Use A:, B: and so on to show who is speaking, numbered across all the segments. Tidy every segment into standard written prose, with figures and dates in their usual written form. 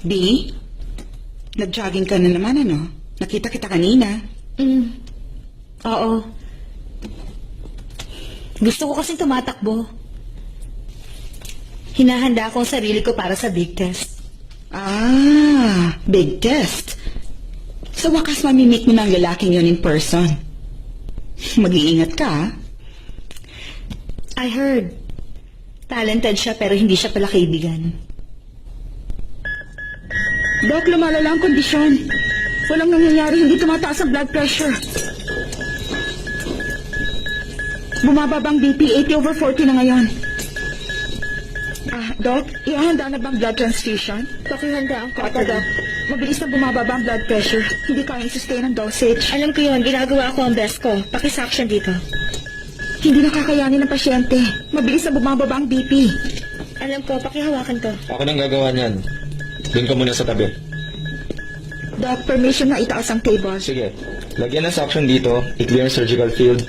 A: B, nag-jogging ka na naman, ano? Nakita kita kanina.
B: Oo. Gusto ko kasing tumatakbo. Hinahanda ko ang sarili ko para sa big test.
A: Ah, big test. Sa wakas mamimit mo ng lalaking yun in person. Mag-iingat ka, ha?
B: I heard. Talented siya pero hindi siya pala kaibigan.
A: Doc, lumalala ang kondisyon. Walang nangyayari, hindi tumataas ang blood pressure. Bumababa ang BP, 80/40 na ngayon. Doc, ihanda na bang blood transfusion?
B: Pakihanda ang
A: Opo, Doc. Mabilis na bumababa ang blood pressure. Hindi kayang sustain ang dosage.
B: Alam ko yun, ginagawa ko ang best ko. Pakisuction dito.
A: Hindi nakakayanin ng pasyente. Mabilis na bumababa ang BP.
B: Alam ko, pakihawakan to.
C: Ako nang gagawa niyan. Doon ka muna sa tabi.
A: Doc, permission na itaas ang table.
C: Sige, lagyan ng suction dito, i-clear ang surgical field.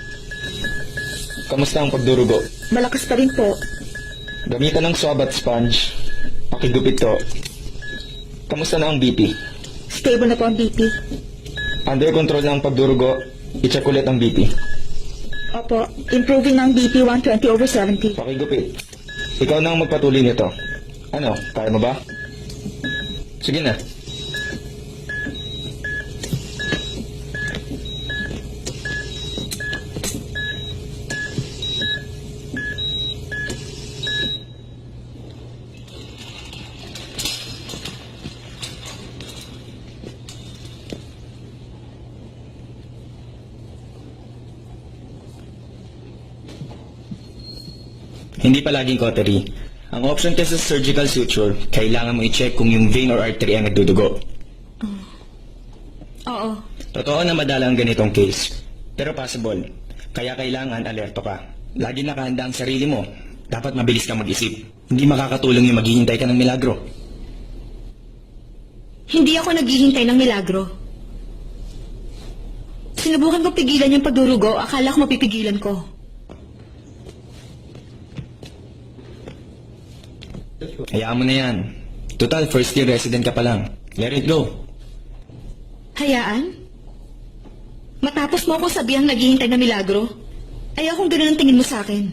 C: Kamusta ang pagdurugo?
A: Malakas pa rin po.
C: Gamitan ng swab at sponge. Pakigupit to. Kamusta na ang BP?
A: Stable na po ang BP.
C: Under control na ang pagdurugo, i-check ulit ang BP.
A: Opo, improving ng BP 120/70.
C: Pakigupit. Ikaw na ang magpatuloy nito. Ano, kaya mo ba? Sige na. Hindi palaging cautery. Ang option kasi sa surgical suture, kailangan mo i-check kung yung vein or artery ang nagdudugo.
B: Oo.
C: Totoo na madala ang ganitong case, pero possible. Kaya kailangan alerto ka. Lagi nakahanda ang sarili mo. Dapat mabilis ka mag-isip. Hindi makakatulong yung maghihintay ka ng milagro.
B: Hindi ako naghihintay ng milagro. Sinubukan ko pigilan yung pagdurugo, akala ko mapipigilan ko.
C: Hayaan mo na yan. Total, first year resident ka pa lang. Let it go.
B: Hayaan? Matapos mo akong sabihang naghihintay na milagro, ayaw kung ganun ang tingin mo sa akin.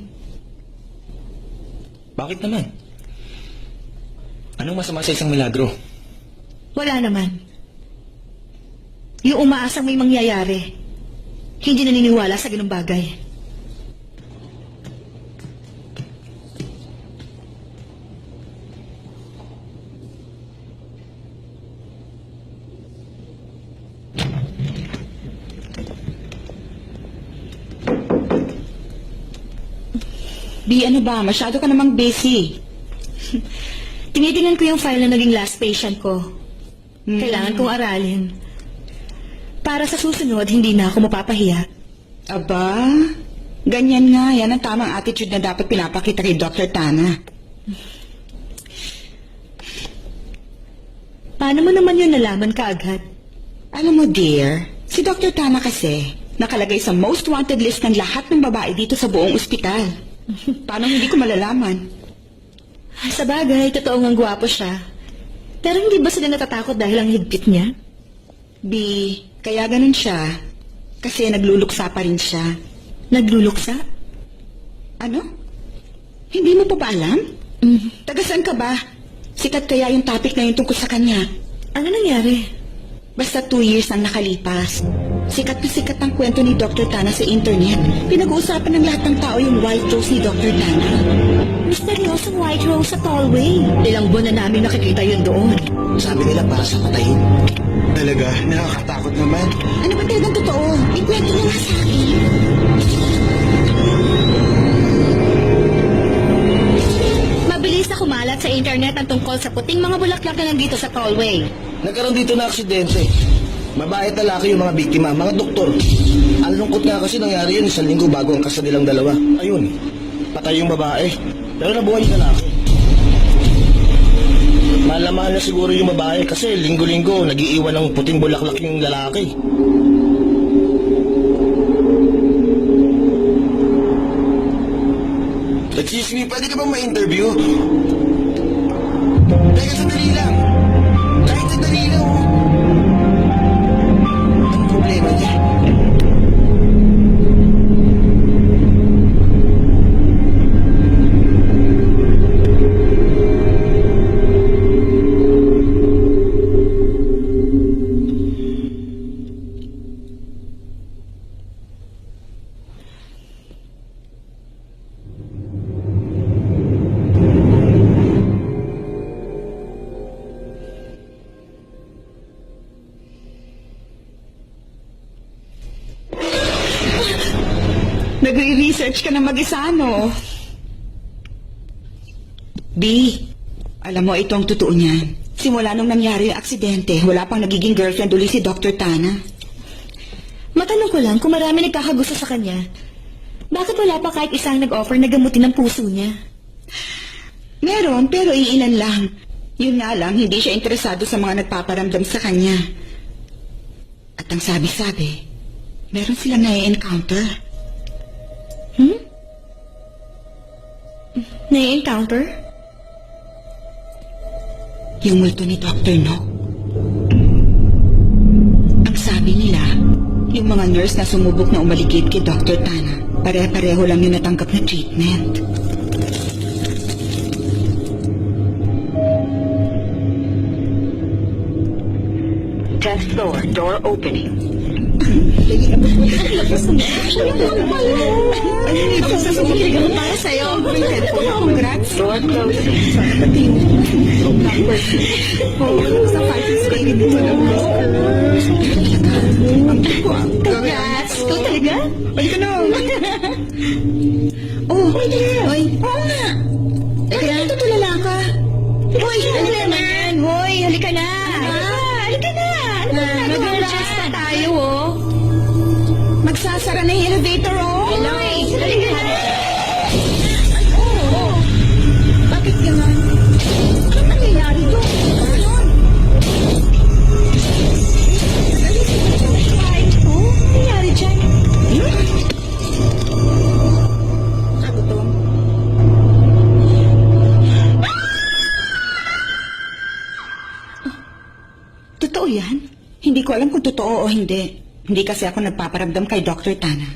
C: Bakit naman? Anong masama sa isang milagro?
B: Wala naman. Yung umaasang may mangyayari, hindi naniniwala sa ganung bagay.
A: B, ano ba? Masyado ka namang busy.
B: Tinitingnan ko yung file na naging last patient ko. Kailangan kong aralin. Para sa susunod, hindi na ako mapapahiya.
A: Aba, ganyan nga. Yan ang tamang attitude na dapat pinapakita kay Dr. Tana.
B: Paano mo naman yun nalaman kaagad?
A: Alam mo, dear, si Dr. Tana kasi nakalagay sa most wanted list ng lahat ng babae dito sa buong ospital. Paano hindi ko malalaman?
B: Sa bagay, totoo ngang gwapo siya. Pero hindi ba sila natatakot dahil ang higpit niya?
A: B, kaya ganun siya. Kasi nagluluksa pa rin siya.
B: Nagluluksa?
A: Ano? Hindi mo pa ba alam? Taga saan ka ba? Sikat kaya yung topic na yun tungkol sa kanya.
B: Ano nangyari?
A: Basta 2 years ang nakalipas. Sikat na sikat ang kwento ni Dr. Tana sa internet. Pinag-uusapan ng lahat ng tao yung white rose ni Dr. Tana.
B: Misteryosong white rose sa Tallway. Ilang buwan na namin nakikita yun doon.
D: Sabi nila para sa patayin. Talaga, nakakatakot naman.
A: Ano ba talagang totoo? Ikwento niyo nga sa akin.
B: Mabilis na kumalat sa internet ang tungkol sa puting mga bulaklak na nandito sa Tallway.
D: Nagkaroon dito na aksidente. Babae at lalaki yung mga biktima, mga doktor. Ang lungkot nga kasi nangyari yun 1 linggo bago ang kasal nilang dalawa. Ayun, patay yung babae. Pero nabuhay yung lalaki. Mahal na mahal na siguro yung babae kasi linggo-linggo nagiiwan ng puting bulaklak yung lalaki. Excuse me, pwede ka bang ma-interview? Teka, sandali lang. Kahit sandali lang, oh. Anong problema niya?
A: Nagre-research ka na mag-isa, no? B, alam mo itong totoo niyan. Simula nung nangyari yung aksidente, wala pang nagiging girlfriend uli si Dr. Tana.
B: Matanong ko lang kung marami nagkakagusto sa kanya. Bakit wala pa kahit isang nag-offer na gamutin ang puso niya?
A: Meron, pero iilan lang. Yun nga lang, hindi siya interesado sa mga nagpaparamdam sa kanya. At ang sabi-sabi, meron silang na-encounter.
B: Na-encounter?
A: Yung multo ni Dr. No. Ang sabi nila, yung mga nurse na sumubok na umaligid kay Dr. Tana, pare-pareho lang yung natanggap na treatment. Tenth floor, door opening. Sasabihin ko para sa'yo. Congrats. Door closing. Pati yung number. Sa 5 grade dito na ang tuko.
B: Congrats! Ikaw talaga?
A: Ay, ka na. Oh, oy. Oo nga. Bakit tutulala ka? Hoy,
B: Ano naman? Hoy, halika na! Halika na! Ano ba
A: Mag-relax
B: na tayo, oh?
A: magsasara na yung elevator, oh.
B: Hello, halika na!
A: Ay, oo. Bakit ganun? Ano nangyayari doon? Ganon.
B: Ay, oh, ano nangyari dyan?
A: Kagutom. Totoo yan? Hindi ko alam kung totoo o hindi. Hindi kasi ako nagpaparamdam kay Dr. Tana.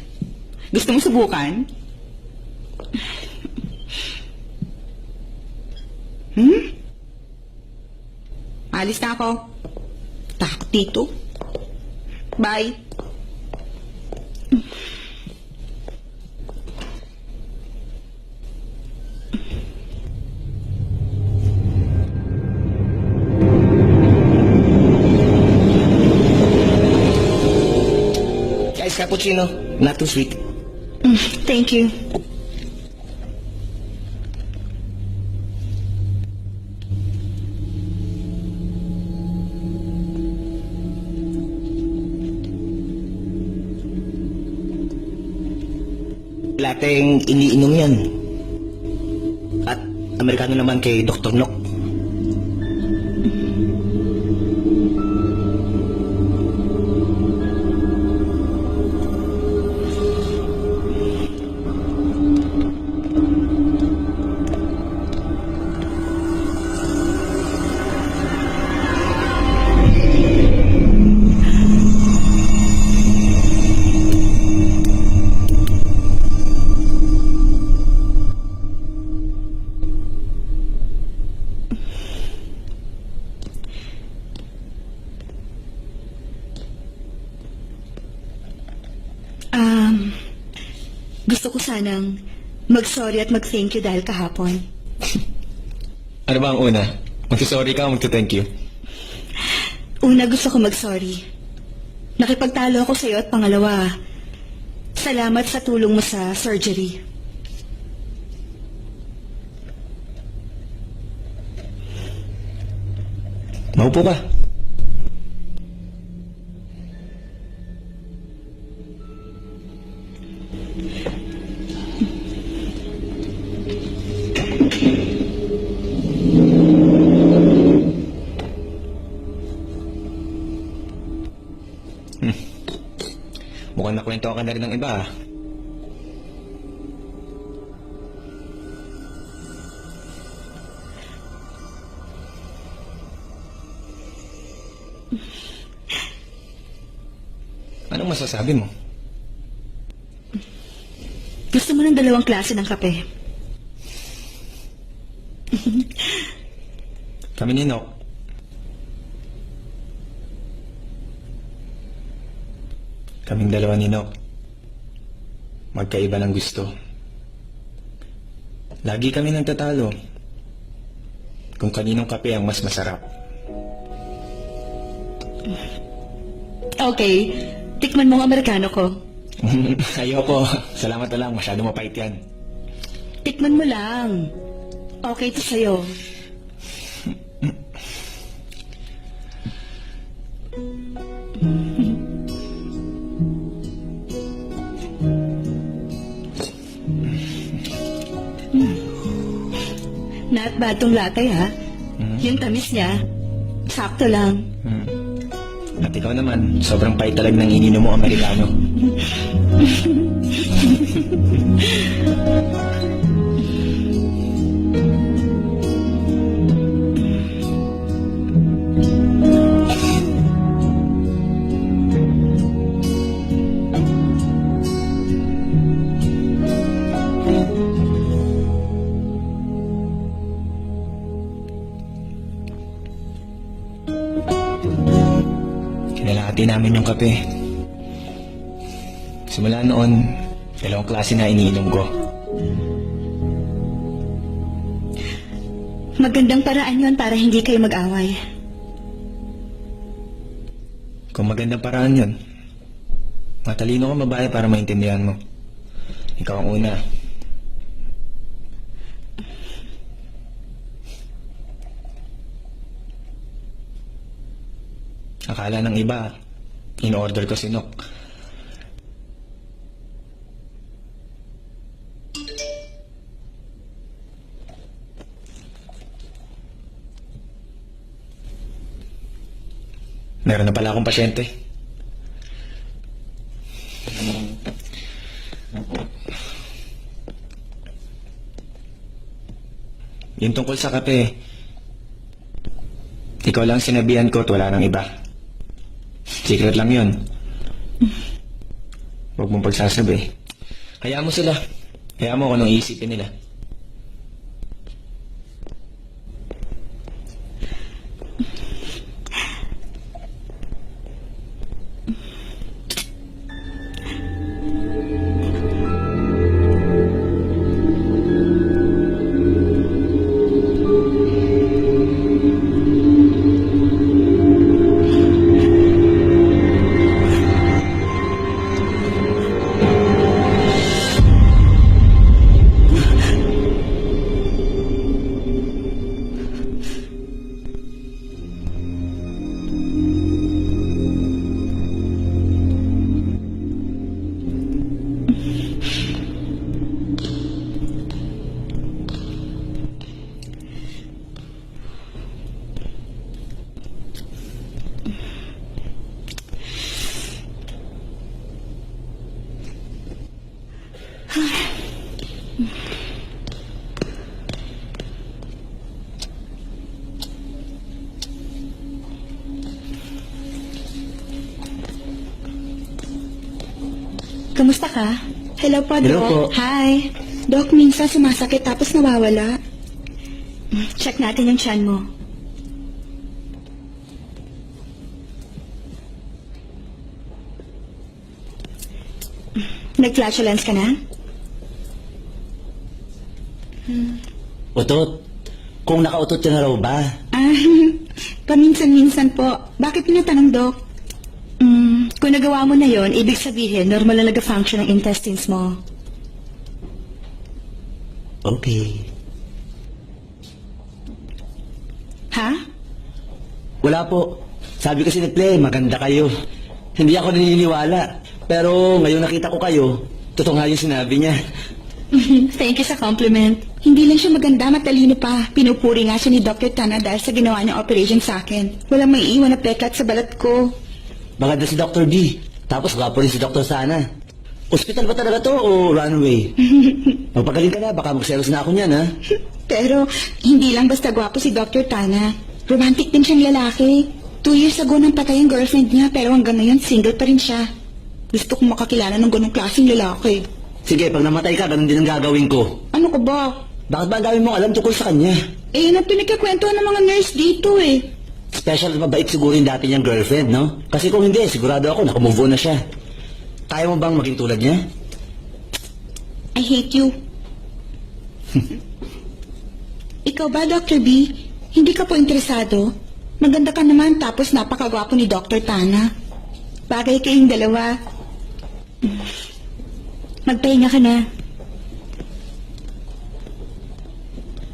A: Gusto mo subukan? Alis na ako. Takot dito. Bye.
D: Guys, cappuccino. Not too sweet.
B: Thank you.
D: Lateng iniinom yan. At Amerikano naman kay Dr. Nock.
B: gusto ko sanang mag-sorry at mag-thank you dahil kahapon.
C: Ano ba ang una? Magsasorry ka o magta-thank you?
B: Una, gusto ko mag-sorry. Nakipagtalo ako sa'yo at pangalawa, salamat sa tulong mo sa surgery.
C: Maupo ka. Mukhang nakwento ka na rin ng iba, ah. Anong masasabi mo?
B: Gusto mo ng 2 klase ng kape?
C: Kami ni Nok. Kaming dalawa ni Nok. Magkaiba ng gusto. Lagi kami nagtatalo kung kaninong kape ang mas masarap.
B: Okay, tikman mo ang Amerikano ko.
C: Ayoko. Salamat na lang. Masyado mapait yan.
B: Tikman mo lang. Okay to sa'yo. Not bad tong latte, ha? Yung tamis niya, sakto lang.
C: At ikaw naman, sobrang pait talaga ng ininom mo Amerikano. Kinalahati namin yung kape. Simula noon, 2 klase na iniinom ko.
B: Magandang paraan yon para hindi kayo mag-away.
C: Kung magandang paraan yun, matalino ka babae para maintindihan mo. Ikaw ang una. Akala ng iba, in-order ko si Nok. Meron na pala akong pasyente. Yung tungkol sa kape, ikaw lang sinabihan ko at wala nang iba. Secret lang yun. Huwag mong pagsasabi. Hayaan mo sila. Hayaan mo kung anong iisipin nila.
B: Kamusta ka?
A: Hello po,
C: Hello
A: Doc.
C: po.
B: Hi.
A: Doc, minsan sumasakit tapos nawawala.
B: Check natin yung tiyan mo. Nag-flatulence ka na?
E: Utot, kung nakautot ka na raw ba?
A: Ah, paminsan-minsan po. Bakit tinatanong, Dok?
B: Kung nagawa mo na yon, ibig sabihin, normal na nag-function ang intestines mo.
E: Okay.
B: Ha?
E: Wala po. Sabi kasi ni Play, maganda kayo. Hindi ako naniniwala. Pero ngayon nakita ko kayo, totoo nga yung sinabi niya.
B: Thank you sa compliment.
A: Hindi lang siya maganda, matalino pa. Pinupuri nga siya ni Dr. Tana dahil sa ginawa niyang operation sa akin. Walang may iwan na peklat sa balat ko.
E: Maganda si Dr. B. Tapos gwapo rin si Dr. Sana. Hospital ba talaga to o runway? Magpagaling ka na, baka magselos na ako niyan, ha?
A: Pero, hindi lang basta gwapo si Dr. Tana. Romantic din siyang lalaki. 2 years ago nang patay ang girlfriend niya, pero hanggang ngayon single pa rin siya. Gusto kong makakilala ng ganong klaseng lalaki.
E: Sige, pag namatay ka, ganun din ang gagawin ko.
A: Ano ka ba?
E: Bakit ba ang dami mong alam tungkol sa kanya?
A: Eh, yun ang pinagkakwentuhan ng mga nurse dito eh.
E: Special at mabait siguro yung dati niyang girlfriend, no? Kasi kung hindi, sigurado ako nakamove on na siya. Kaya mo bang maging tulad niya?
A: I hate you. Ikaw ba, Dr. B? Hindi ka po interesado? Maganda ka naman tapos napakagwapo ni Dr. Tana. Bagay kayong dalawa.
B: Magpahinga ka na.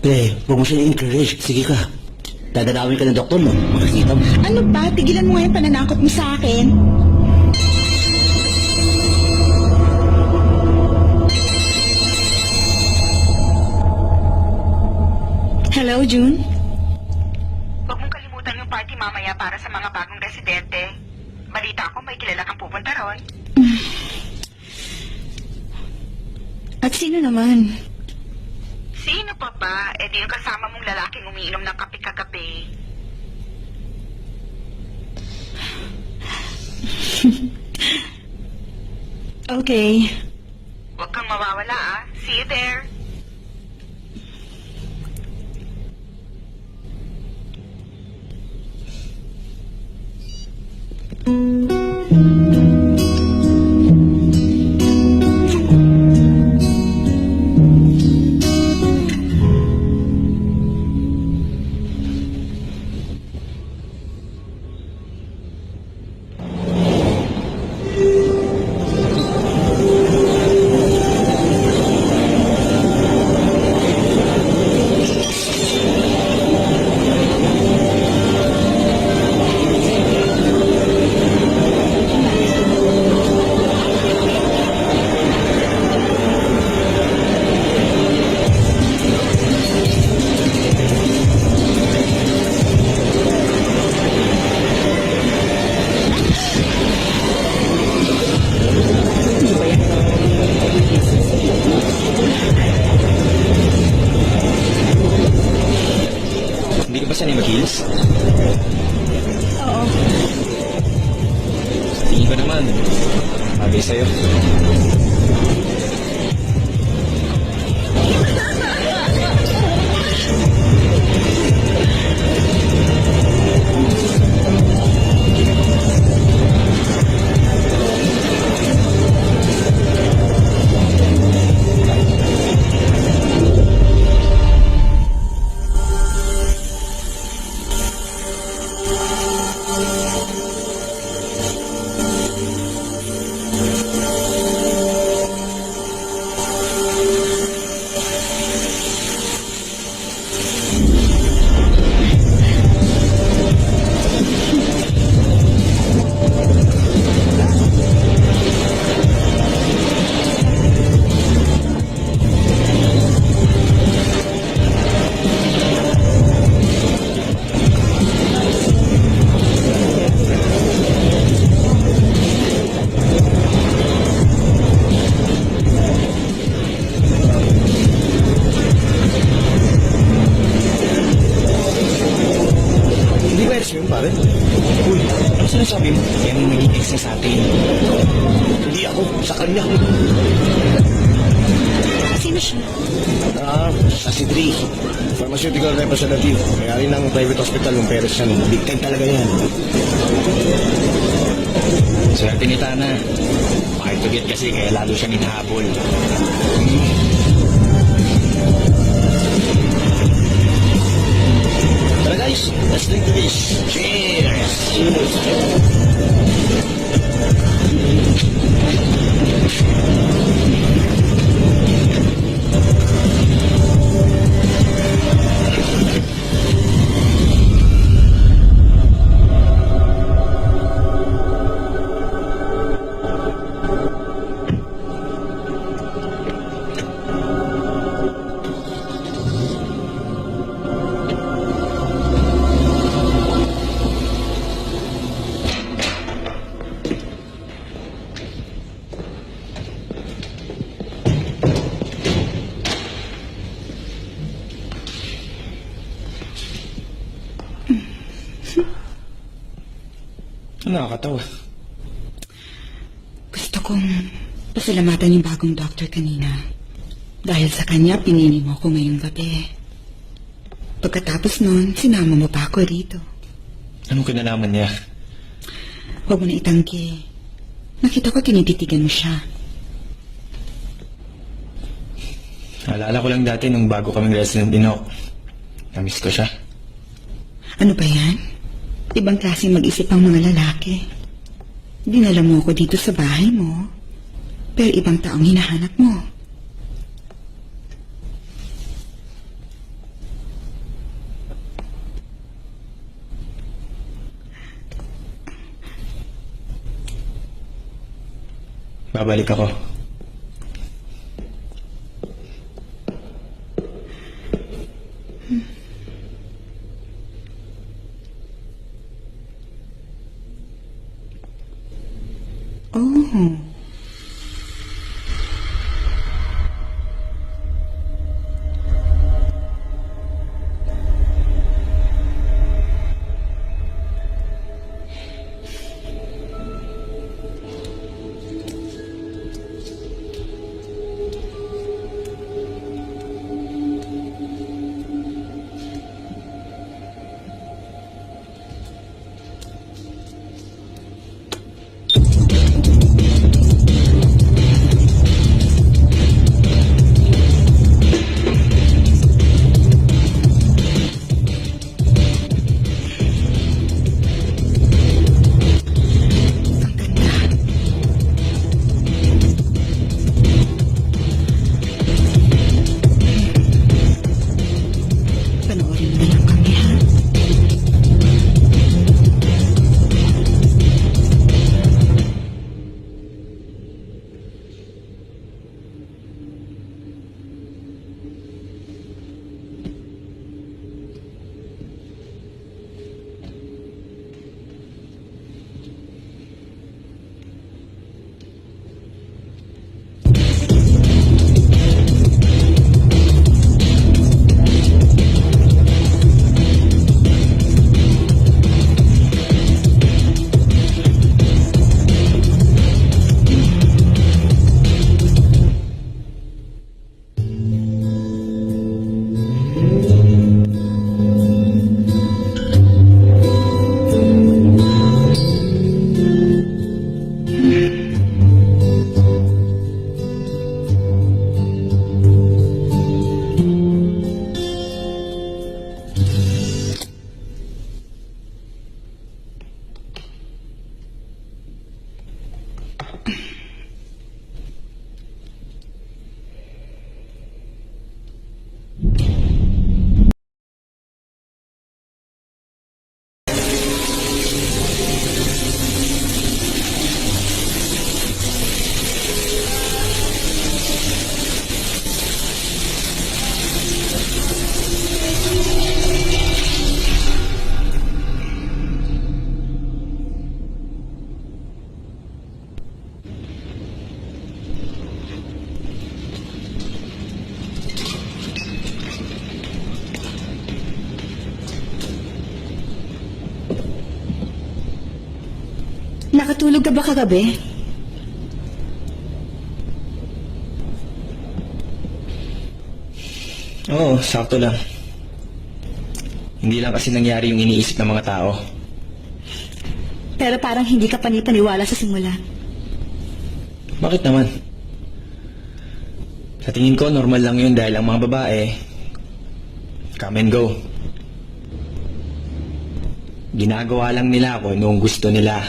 E: Pre, huwag mo siya i-encourage. Sige ka. Dadalawin ka ng doktor, no? Makikita mo.
A: Ano ba? Tigilan mo nga yung pananakot mo sa akin.
B: Hello, June?
A: Huwag mong kalimutan yung party mamaya para sa mga bagong residente. Balita ko may kilala kang pupunta ron.
B: At sino naman?
A: Sino pa ba? Eh di yung kasama mong lalaking umiinom ng kape kagabi.
B: Okay.
A: Huwag kang mawawala ah. See you there.
C: Hindi ka ba sanay mag-heels?
B: Oo.
C: Sa tingin ko naman, sabi sa'yo.
D: Hindi ba yun, pare?
C: Uy, ano sinasabi mo? Yan ang naging ex niya sa atin.
D: Hindi ako, sa kanya.
B: Sino siya?
D: Sa C3. Pharmaceutical representative. May-ari ng private hospital ng Perez yan. Big time talaga yan.
C: Swerte ni Tana. Makitugit kasi kaya lalo siyang hinahabol.
D: guys. Let's drink to this. Cheers!
C: Nakakatawa.
A: Gusto kong pasalamatan yung bagong doctor kanina. Dahil sa kanya, pinili mo ko ngayong gabi. Pagkatapos nun, sinama mo pa ako rito.
C: Anong kinalaman niya?
A: Huwag mo na itanggi. Nakita ko tinititigan mo siya.
C: Alala ko lang dati nung bago kaming resident dinok. Namiss ko siya.
A: Ano ba yan? Ibang klaseng mag-isip ang mga lalaki. Dinala mo ako dito sa bahay mo, pero ibang taong hinahanap mo.
C: Babalik ako.
A: Oh. Panoorin mo na lang kami, ha? Nakatulog ka ba kagabi?
C: Oo, sakto lang. Hindi lang kasi nangyari yung iniisip ng mga tao.
B: Pero parang hindi ka panipaniwala sa simula.
C: Bakit naman? Sa tingin ko, normal lang yun dahil ang mga babae, come and go. Ginagawa lang nila ako noong gusto nila.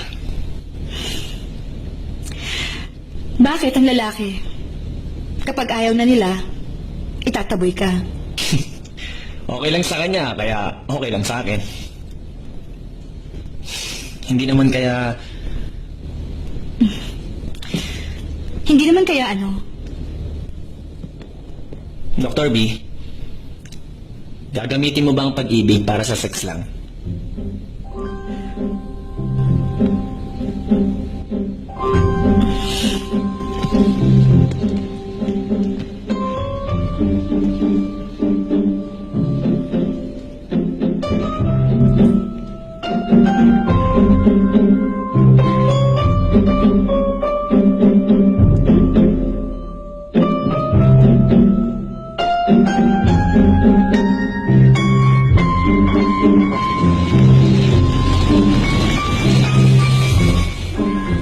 B: Bakit ang lalaki? Kapag ayaw na nila, itataboy ka.
C: Okay lang sa kanya, kaya okay lang sa akin. Hindi naman kaya...
B: Hindi naman kaya ano?
C: Dr. B, gagamitin mo ba ang pag-ibig para sa sex lang?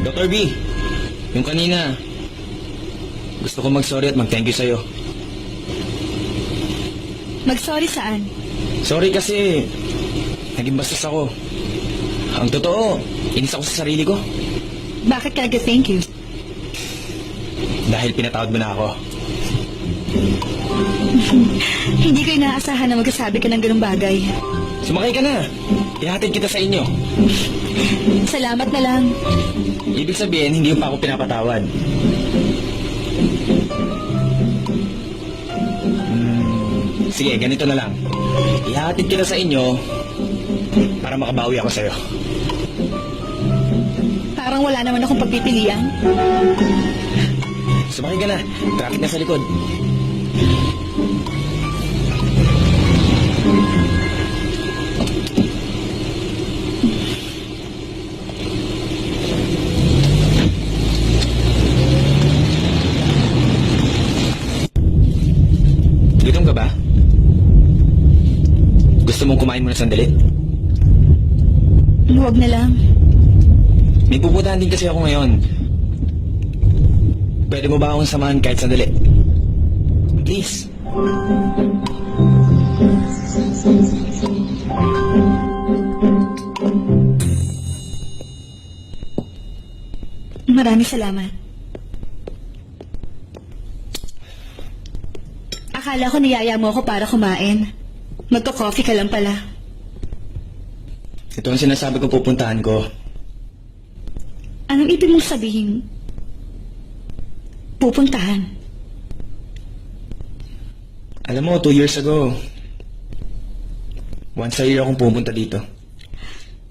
C: Dr. B, yung kanina, gusto ko mag-sorry at mag-thank you sa'yo.
B: Mag-sorry saan?
C: Sorry kasi naging bastos ako. Ang totoo, inis ako sa sarili ko.
B: Bakit ka nag-thank you?
C: Dahil pinatawad mo na ako.
B: Hindi ko inaasahan na magsasabi ka ng ganung bagay.
C: Sumakay ka na. Ihatid kita sa inyo.
B: Salamat na lang.
C: Ibig sabihin, hindi mo pa ako pinapatawad. Sige, ganito na lang. Ihatid kita sa inyo para makabawi ako sa'yo.
B: Parang wala naman akong pagpipilian.
C: Sumakay ka na. Traffic na sa likod. Gutom ka ba? Gusto mong kumain muna sandali?
B: Huwag na lang.
C: May pupuntahan din kasi ako ngayon. Pwede mo ba akong samahan kahit sandali? Please.
B: Maraming salamat. Akala ko niyaya mo ako para kumain. Magko-coffee ka lang pala.
C: Ito ang sinasabi ko pupuntahan ko.
B: Anong ibig mong sabihin? Pupuntahan.
C: Alam mo, 2 years ago, once a year akong pupunta dito.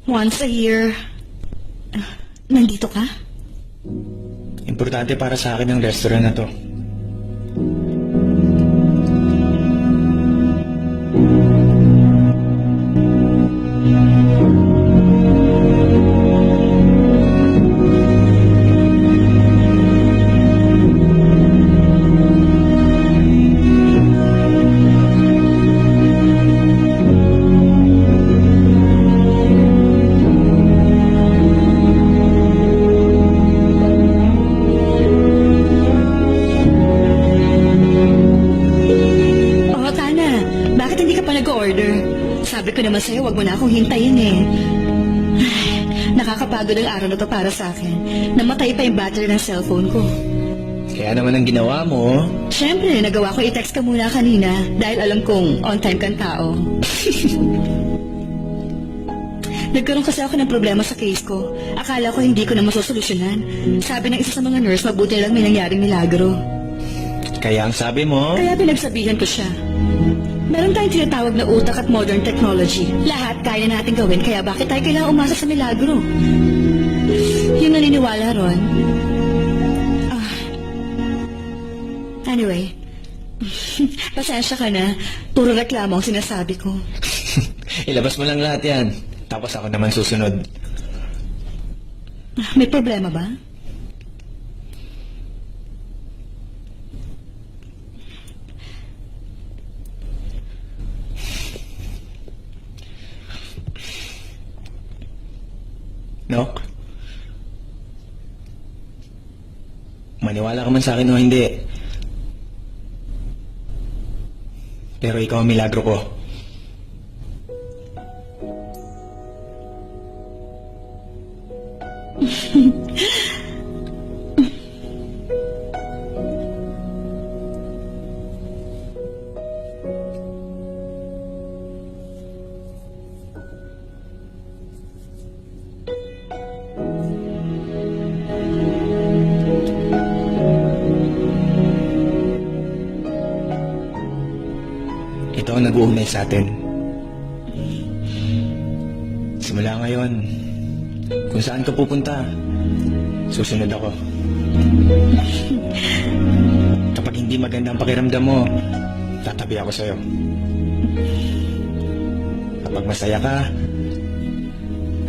B: Once a year. Nandito ka?
C: Importante para sa akin ang restaurant na to.
B: Oo, Tana. Bakit hindi ka pa nag-order? Sabi ko naman sa'yo, wag mo na akong hintayin eh. Ay, nakakapagod ang araw na to para sa akin. Namatay pa yung battery ng cellphone ko.
C: Kaya naman ang ginawa mo,
B: Siyempre, nagawa ko i-text ka muna kanina dahil alam kong on-time kang tao. Nagkaroon kasi ako ng problema sa case ko. Akala ko hindi ko na masosolusyonan. Sabi ng isa sa mga nurse, mabuti lang may nangyaring milagro.
C: kaya ang sabi mo,
B: Kaya pinagsabihan ko siya. Meron tayong tinatawag na utak at modern technology. Lahat kaya natin gawin, kaya bakit tayo kailangan umasa sa milagro? Yung naniniwala ron. Anyway, pasensya ka na. Puro reklamo ang sinasabi ko.
C: ilabas mo lang lahat yan. Tapos ako naman susunod.
B: May problema ba?
C: Nok? Maniwala ka man sa akin o hindi. Pero ikaw ang milagro ko. ang nag-uugnay sa atin. Simula ngayon, kung saan ka pupunta, susunod ako. Kapag hindi maganda ang pakiramdam mo, tatabi ako sa'yo. Kapag masaya ka,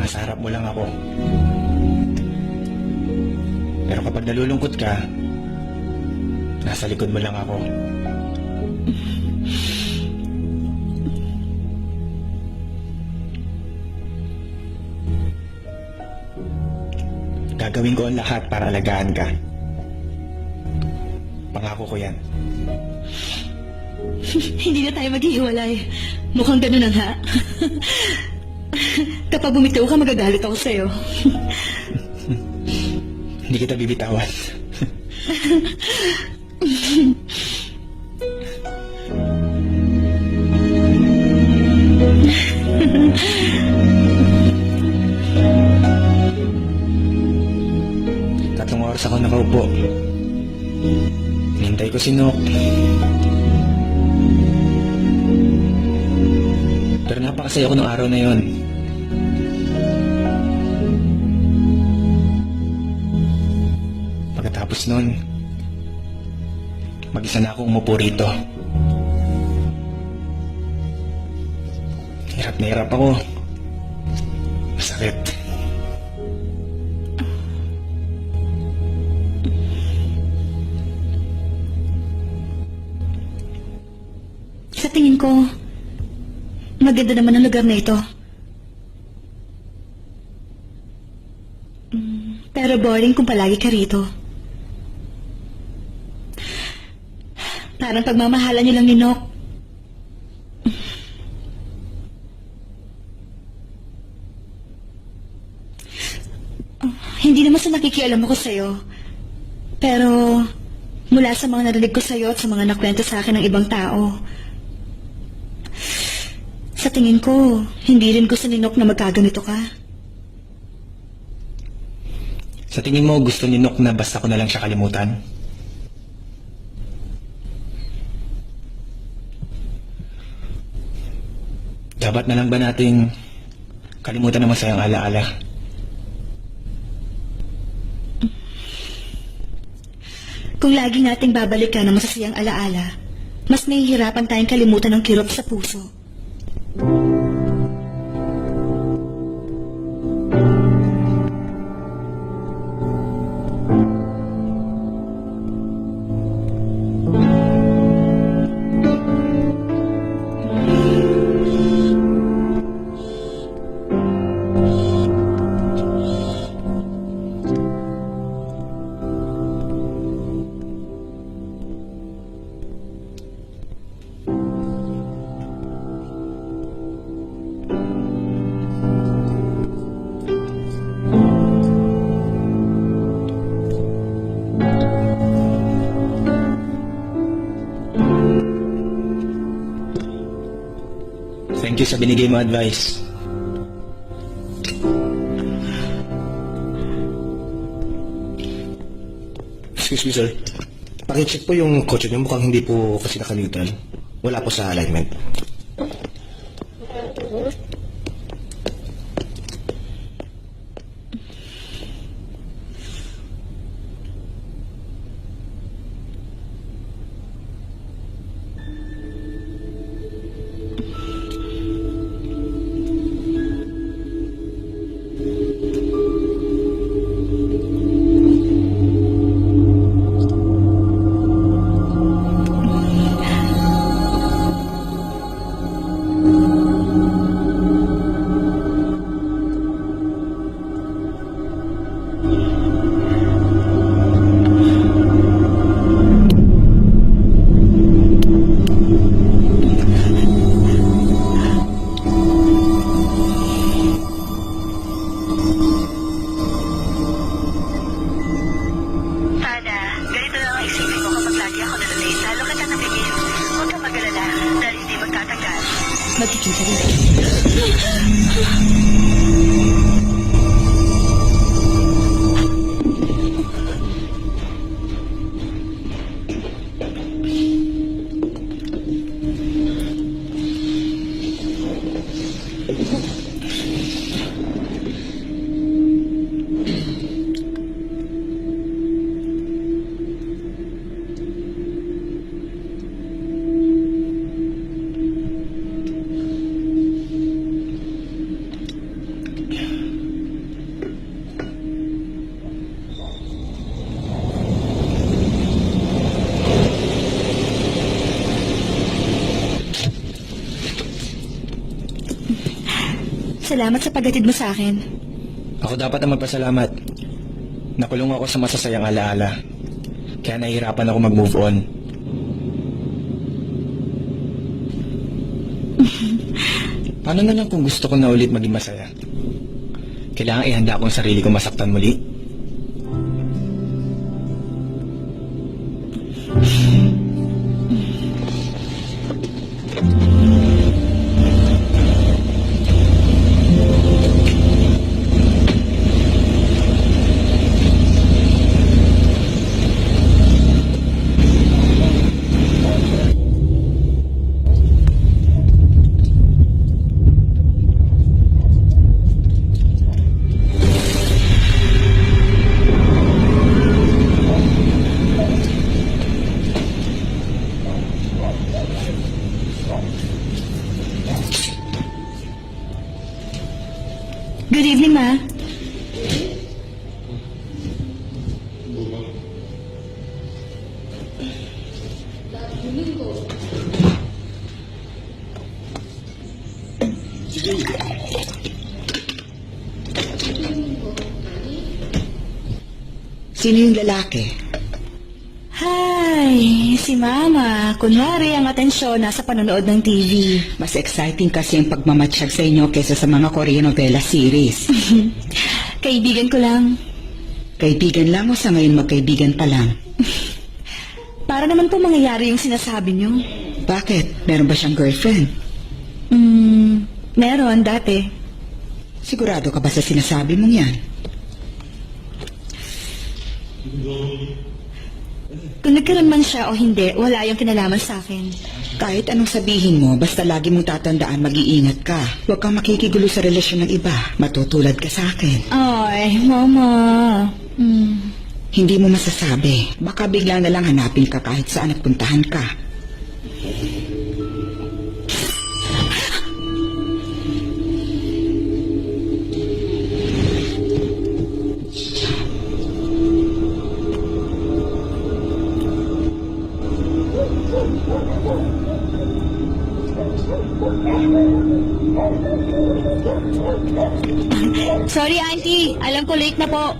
C: nasa harap mo lang ako. Pero kapag nalulungkot ka, nasa likod mo lang ako. Gagawin ko ang lahat para alagaan ka. Pangako ko yan.
B: Hindi na tayo maghihiwalay. Mukhang ganun ang ha. Kapag bumitaw ka, magagalit ako sa'yo.
C: Hindi kita bibitawan. Tatlong oras ako nakaupo. Hinintay ko si Nook. Pero napakasaya ko nung araw na yon. Pagkatapos nun, mag-isa na akong umupo rito. Hirap na hirap ako. Masakit.
B: Sa tingin ko, maganda naman ang lugar na ito. Pero boring kung palagi ka rito. Parang pagmamahalan niyo lang ni Nook. Hindi naman sa nakikialam ako sa'yo. Pero mula sa mga narinig ko sa'yo at sa mga nakwento sa akin ng ibang tao, sa tingin ko, hindi rin gusto ni Nook na magkaganito ka.
C: Sa tingin mo, gusto ni Nook na basta ko na lang siya kalimutan? Dapat na lang ba nating kalimutan ang masayang alaala?
B: Kung lagi nating babalikan ang masasayang alaala, mas nahihirapan tayong kalimutan ng kirot sa puso.
C: Thank you sa binigay mo advice.
D: Excuse me, sir. Pakicheck po yung kotse niyo. Mukhang hindi po kasi nakalitan. Wala po sa alignment.
B: Magkikita rin. salamat sa paghatid mo sa akin.
C: Ako dapat ang magpasalamat. Nakulong ako sa masasayang alaala. Kaya nahihirapan ako mag-move on. Paano na lang kung gusto ko na ulit maging masaya? Kailangan ihanda ko ang sarili ko masaktan muli?
B: Good evening, Ma.
A: Sino yung lalaki?
B: Hi, si Mama. Kunwari ang atensyon nasa panonood ng TV.
A: Mas exciting kasi yung pagmamatsyag sa inyo kaysa sa mga Korean novela series.
B: Kaibigan ko lang.
A: Kaibigan lang o sa ngayon magkaibigan pa lang?
B: Para naman po mangyayari yung sinasabi niyo.
A: Bakit? Meron ba siyang girlfriend?
B: Meron dati.
A: Sigurado ka ba sa sinasabi mong yan?
B: Kung nagkaroon man siya o hindi, wala yung kinalaman sa akin.
A: Kahit anong sabihin mo, basta lagi mong tatandaan mag-iingat ka. Huwag kang makikigulo sa relasyon ng iba. Matutulad ka sa akin.
B: Ay, Mama.
A: Hindi mo masasabi. Baka bigla na lang hanapin ka kahit saan at puntahan ka.
B: Sorry, Auntie. Alam ko late na po.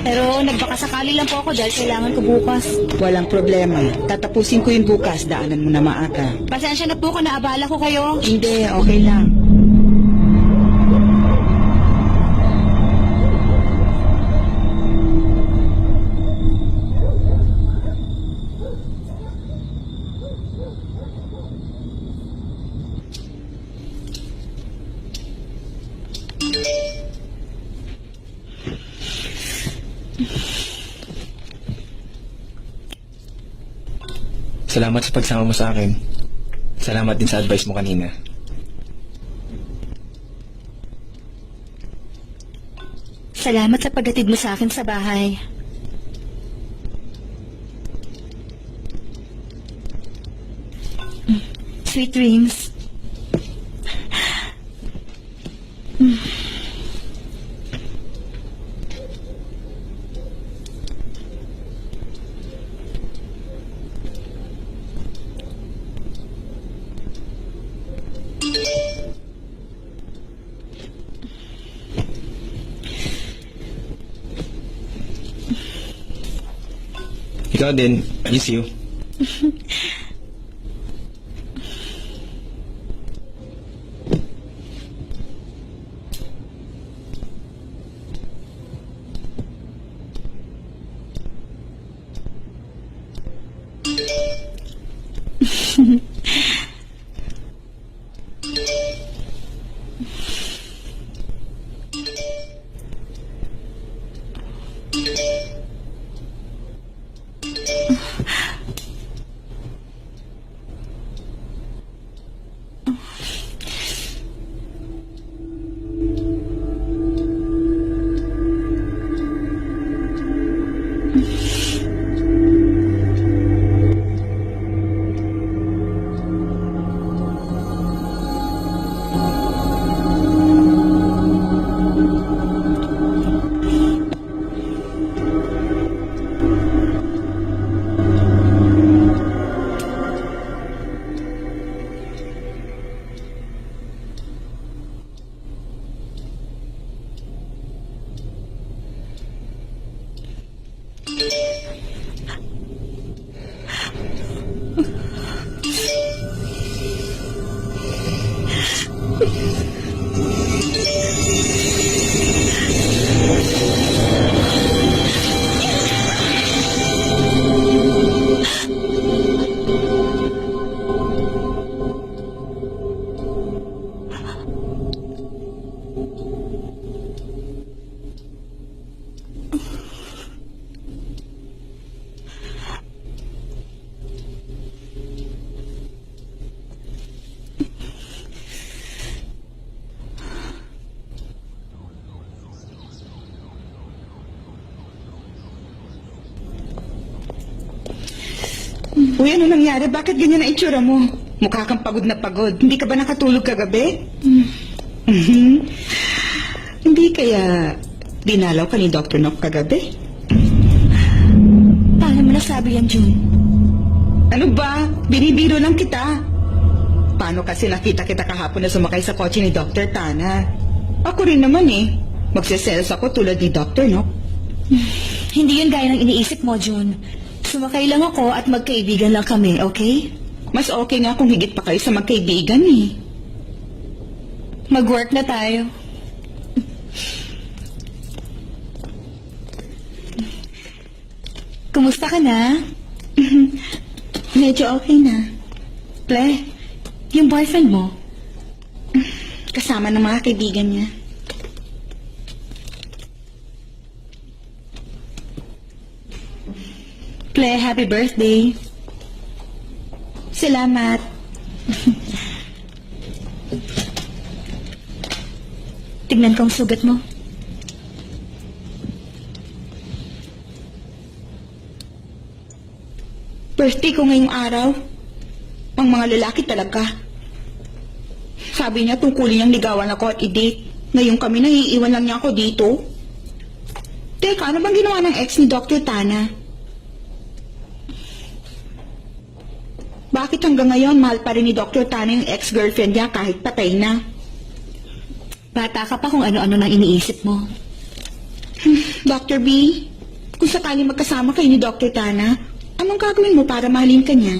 B: Pero nagbakasakali lang po ako dahil kailangan ko bukas.
A: Walang problema. Tatapusin ko yun bukas. Daanan mo na maaga.
B: Pasensya na po kung naabala ko kayo.
A: Hindi, okay lang.
C: Salamat sa pagsama mo sa akin. Salamat din sa advice mo kanina.
B: Salamat sa paghatid mo sa akin sa bahay. Sweet dreams.
C: Ikaw din. Miss you.
A: Uy, ano nangyari? Bakit ganyan ang itsura mo? Mukha kang pagod na pagod. Hindi ka ba nakatulog kagabi? Mhm. Hindi kaya dinalaw ka ni Dr. Nock kagabi?
B: Paano mo nasabi yan, June?
A: Ano ba? Binibiro lang kita. Paano kasi nakita kita kahapon na sumakay sa kotse ni Dr. Tana? Ako rin naman eh. Magsiselos ako tulad ni Dr. Nock.
B: Hindi yun gaya ng iniisip mo, June. Sumakay lang ako at magkaibigan lang kami, okay?
A: Mas okay nga kung higit pa kayo sa magkaibigan eh.
B: Mag-work na tayo. Kumusta ka na?
A: Medyo okay na.
B: Ple, yung boyfriend mo?
A: Kasama ng mga kaibigan niya.
B: Ple, happy birthday.
A: Salamat.
B: Tignan ko ang sugat mo.
A: Birthday ko ngayong araw. Ang mga lalaki talaga. Sabi niya tungkulin niyang ligawan ako at i-date. Ngayon kami naiiwan lang niya ako dito. Teka, ano bang ginawa ng ex ni Dr. Tana? Bakit hanggang ngayon mahal pa rin ni Dr. Tana yung ex-girlfriend niya kahit patay na?
B: Bata ka pa kung ano-ano nang iniisip mo.
A: Dr. B, kung sakali magkasama kayo ni Dr. Tana, anong gagawin mo para mahalin ka niya?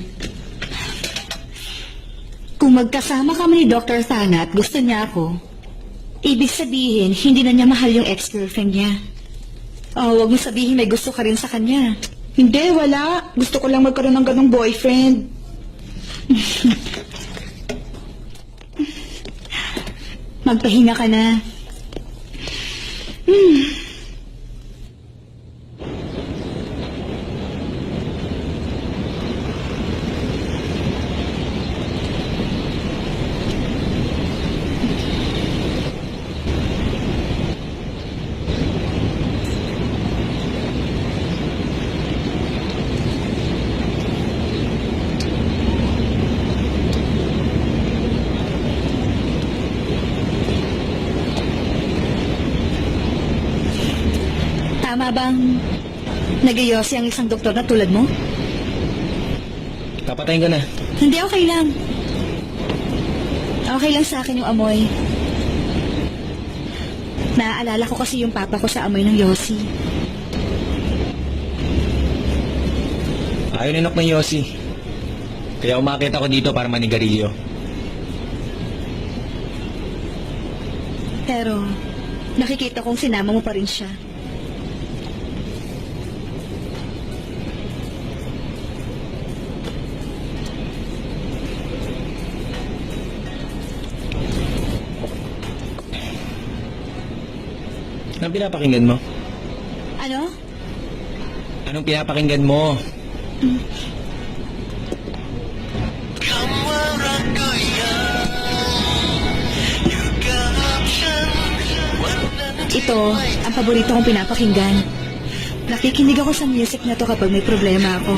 B: Kung magkasama kami ni Dr. Tana at gusto niya ako, ibig sabihin, hindi na niya mahal yung ex-girlfriend niya. Oh, wag mo sabihin may gusto ka rin sa kanya.
A: Hindi, wala. Gusto ko lang magkaroon ng ganong boyfriend.
B: Magpahinga ka na. Tama bang nag-iossi ang isang doktor na tulad mo?
C: Papatayin ko na.
B: Hindi, okay lang. Okay lang sa akin yung amoy. Naaalala ko kasi yung papa ko sa amoy ng Yossi.
C: Ayaw ninok ng Yossi. Kaya umakit ako dito para manigarilyo.
B: Pero, nakikita kong sinama mo pa rin siya.
C: Anong pinapakinggan mo?
B: Ano?
C: Anong pinapakinggan mo?
B: Ito, ang paborito kong pinapakinggan. Nakikinig ako sa music na to kapag may problema ako.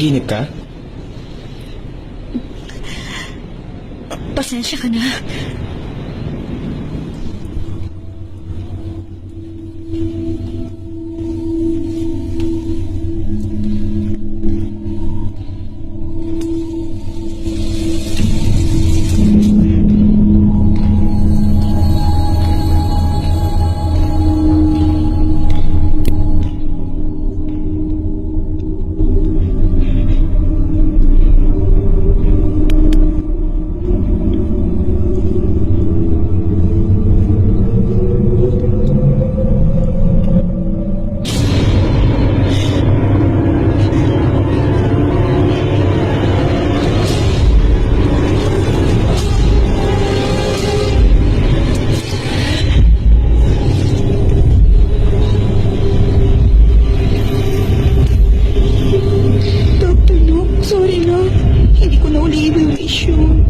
C: Nananaginip ka?
B: Pasensya ka na.
A: Dr. Nook, sorry na. Hindi ko na uli i-wish yun.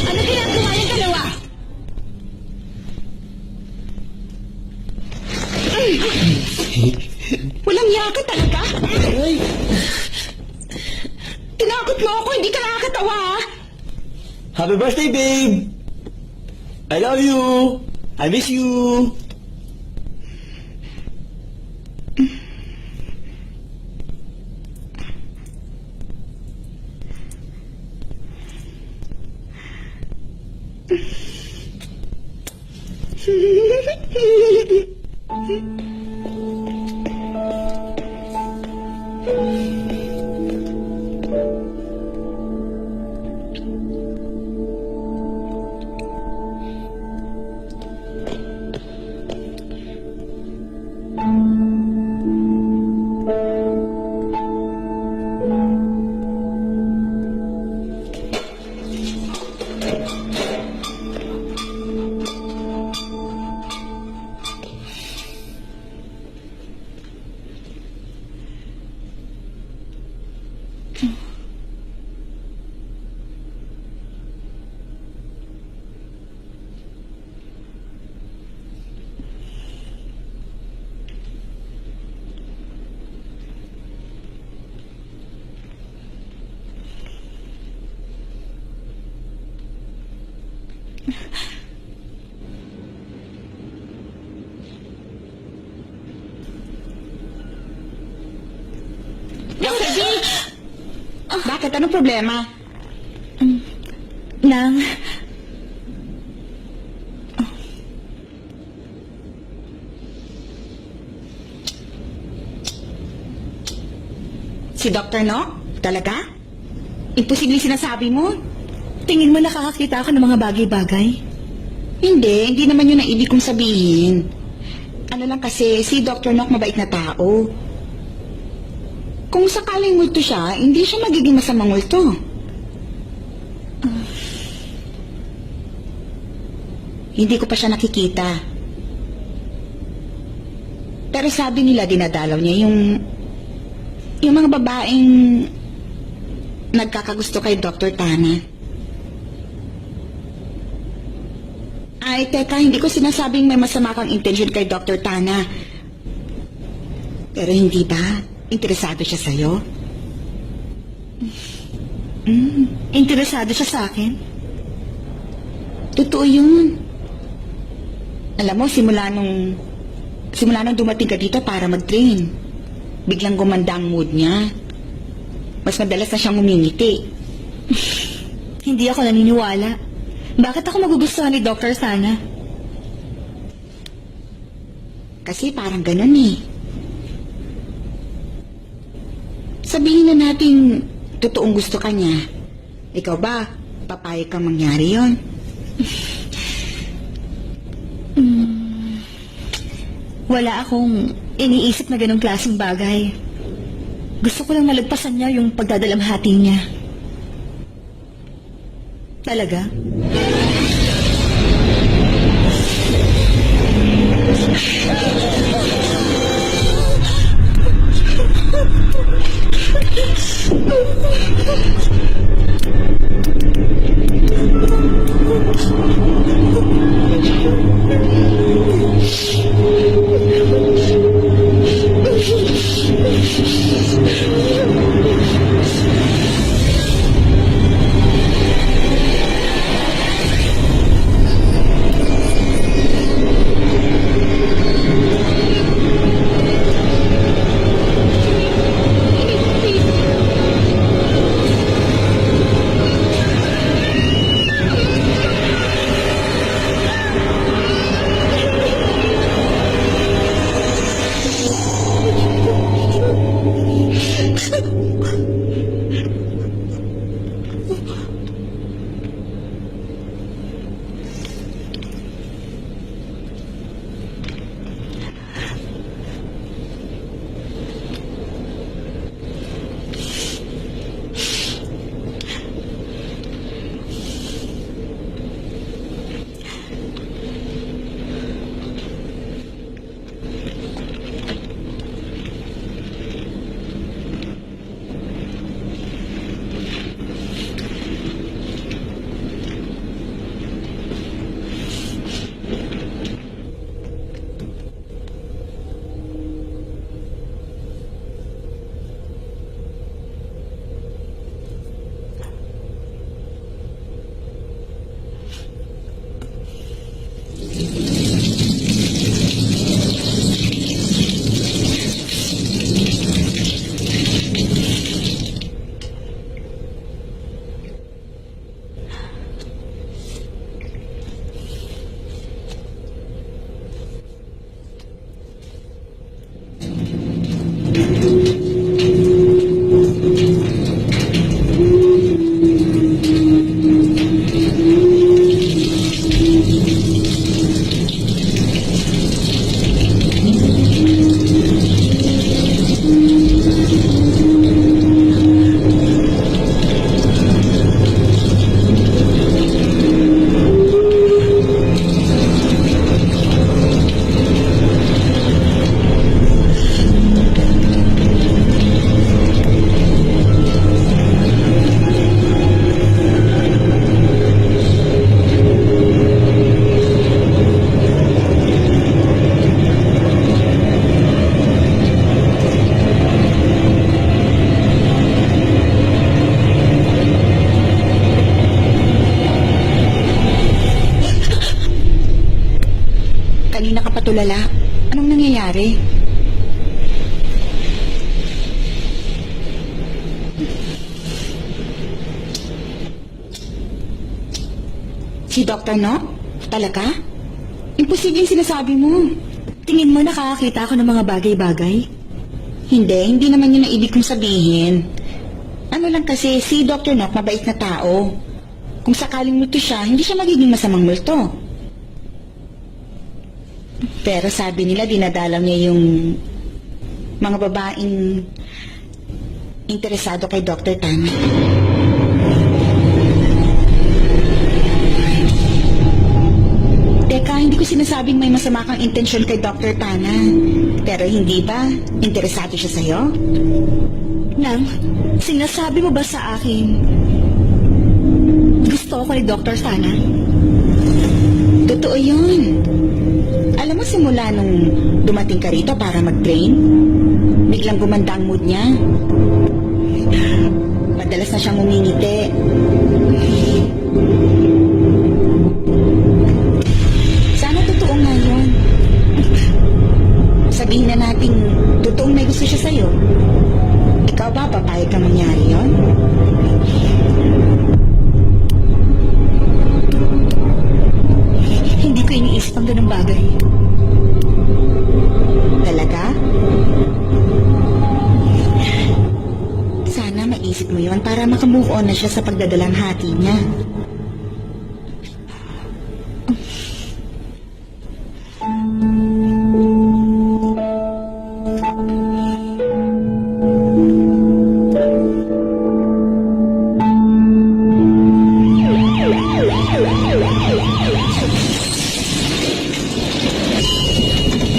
A: Ano ginagawa yung dalawa? Walang yaka talaga? Tinakot mo ako, hindi ka nakakatawa ha?
E: Happy birthday, babe! I love you! I miss you!
A: Dr. V! Bakit? Anong problema?
B: Nang,
A: Si Dr. Nock? Talaga? Imposible sinasabi mo?
B: tingin mo nakakakita ako ng mga bagay-bagay?
A: Hindi naman yun ang ibig kong sabihin. Ano lang kasi, si Dr. Nock mabait na tao. Kung sakaling multo siya, hindi siya magiging masamang multo. Hindi ko pa siya nakikita. Pero sabi nila dinadalaw niya yung mga babaeng nagkakagusto kay Dr. Tana. Ay, teka, hindi ko sinasabing may masama kang intention kay Dr. Tana. Pero hindi ba? Interesado siya sa'yo?
B: Interesado siya sa akin?
A: Totoo yun. Alam mo, simula nung dumating ka dito para mag-train, biglang gumanda ang mood niya. Mas madalas na siyang umingiti.
B: Hindi ako naniniwala. Bakit ako magugustuhan ni Dr. Sana?
A: Kasi parang ganun eh. Sabihin na natin, totoong gusto ka niya. Ikaw ba, papayag kang mangyari yon?
B: Wala akong iniisip na ganong klaseng bagay. Gusto ko lang malagpasan niya yung pagdadalamhati niya. Talaga?
A: Kanina ka pa tulala. Anong nangyayari? Si Dr. No? Talaga? Imposible yung sinasabi mo.
B: Tingin mo nakakakita ako ng mga bagay-bagay?
A: Hindi naman yun ang ibig kong sabihin. Ano lang kasi, si Dr. Nock mabait na tao. Kung sakaling multo siya, hindi siya magiging masamang multo. Pero sabi nila, dinadalaw niya yung mga babaeng interesado kay Dr. Tana. sinasabing may masama kang intensyon kay Dr. Tana. Pero hindi ba? Interesado siya sa'yo?
B: Nang, sinasabi mo ba sa akin gusto ko ni Dr. Tana?
A: Totoo yun. Alam mo, simula nung dumating ka rito para mag-train, biglang gumanda ang mood niya. Madalas na siyang umingiti. Sana totoo nga yun. Sabihin na natin, totoong may gusto siya sa'yo. Ikaw ba, papayag ka mangyari yun?
B: Hindi ko iniisip ang ganung bagay.
A: Talaga? Sana maisip mo yon para makamove on na siya sa pagdadalang hati niya.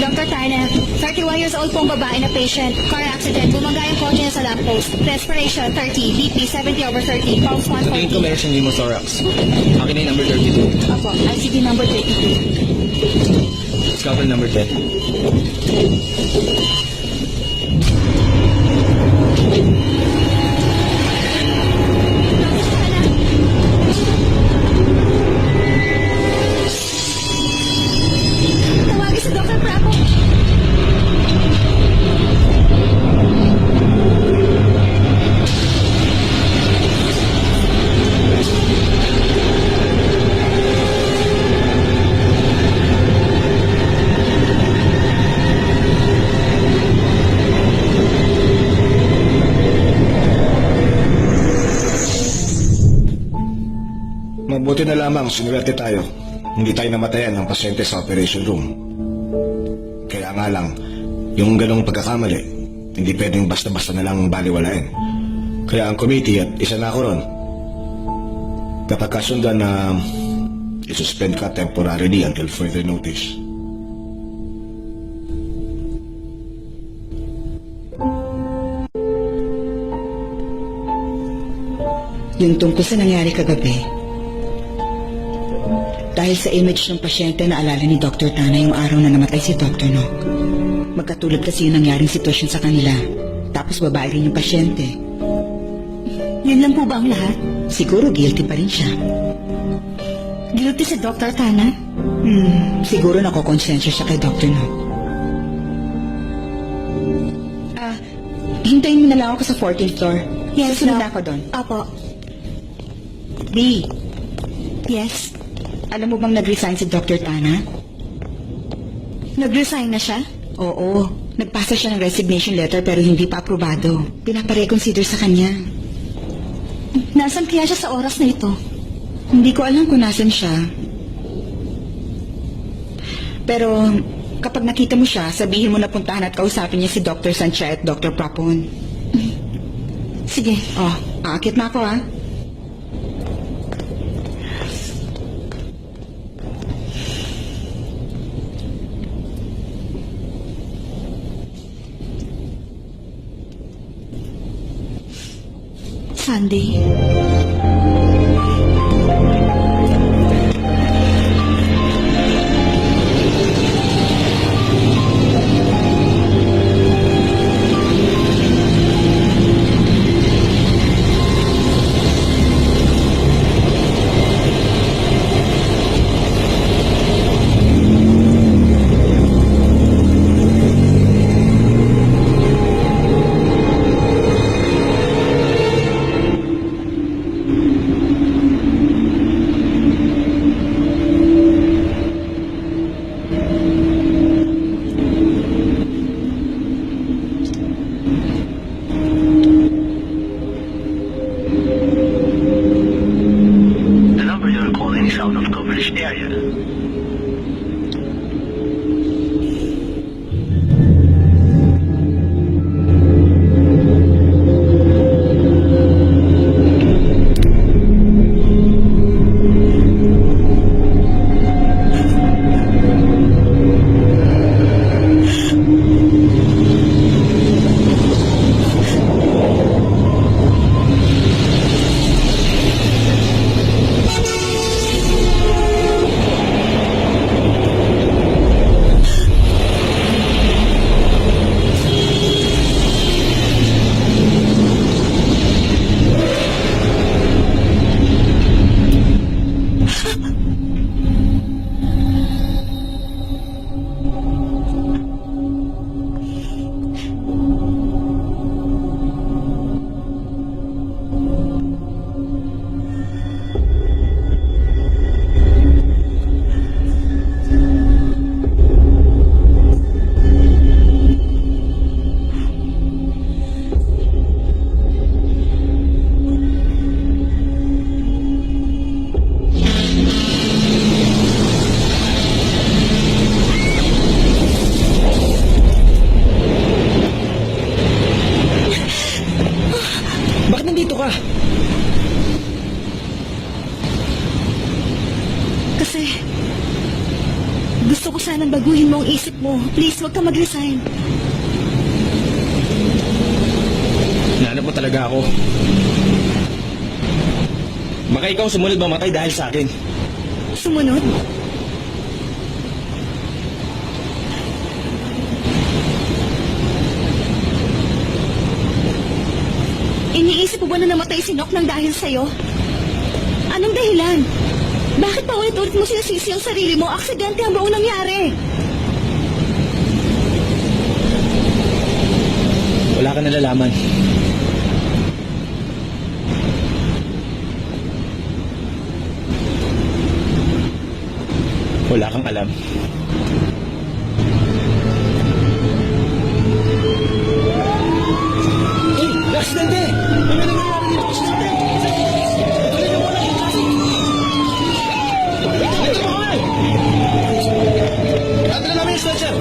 B: Dr. Tana, 31 years old pong babae na patient. Car accident. Bumangga yung kotse niya sa lamppost. Respiration 30, BP 70/30, pulse
C: Tingin ko
B: 140.
C: meron siyang pneumothorax. Akin na yung number 32.
A: Opo, ICD number 32.
C: Scalpel number 10.
B: Tawagin si Dr. Bravo.
D: Mabuti na lamang sinuwerte tayo. Hindi tayo namatayan ng pasyente sa operation room. Kaya nga lang, yung ganong pagkakamali, hindi pwedeng basta-basta na lang baliwalain. Kaya ang committee at isa na ako ron, kapag kasundan na isuspend ka temporarily until further notice.
A: Yung tungkol sa nangyari kagabi, dahil sa image ng pasyente na alala ni Dr. Tana yung araw na namatay si Dr. Nock. Magkatulad kasi yung nangyaring sitwasyon sa kanila. Tapos babae rin yung pasyente.
B: Yun lang po ba ang lahat?
A: Siguro guilty pa rin siya.
B: Guilty si Dr. Tana?
A: Siguro nakokonsensya siya kay Dr. Nock. Hintayin mo na lang ako sa 14th floor. Susunod
B: Doc.
A: na ako doon.
B: Apo.
A: B,
B: Yes?
A: alam mo bang nag-resign si Dr. Tana?
B: Nag-resign na siya?
A: Oo. Nagpasa siya ng resignation letter pero hindi pa aprobado. Pinapareconsider sa kanya.
B: Nasaan kaya siya sa oras na ito?
A: Hindi ko alam kung nasan siya. Pero kapag nakita mo siya, sabihin mo na puntahan at kausapin niya si Dr. Sanchez at Dr. Prapon.
B: Sige.
A: Oh, aakit na ako ah.
B: Sunday. mo. Please, huwag ka mag-resign.
C: Hinahanap mo talaga ako. Baka ikaw sumunod mamatay dahil sa akin.
B: Sumunod? Iniisip mo ba na namatay si Nok nang dahil sa'yo? Anong dahilan? Bakit pa ulit-ulit mo sinasisi ang sarili mo? Aksidente ang buong nangyari.
C: Wala ka nalalaman. Wala kang alam.
D: Aksidente! May nangyayari dito sa sasakyan! Tuloy na muna yung traffic! Dito mo kami! Adala namin yung stretcher!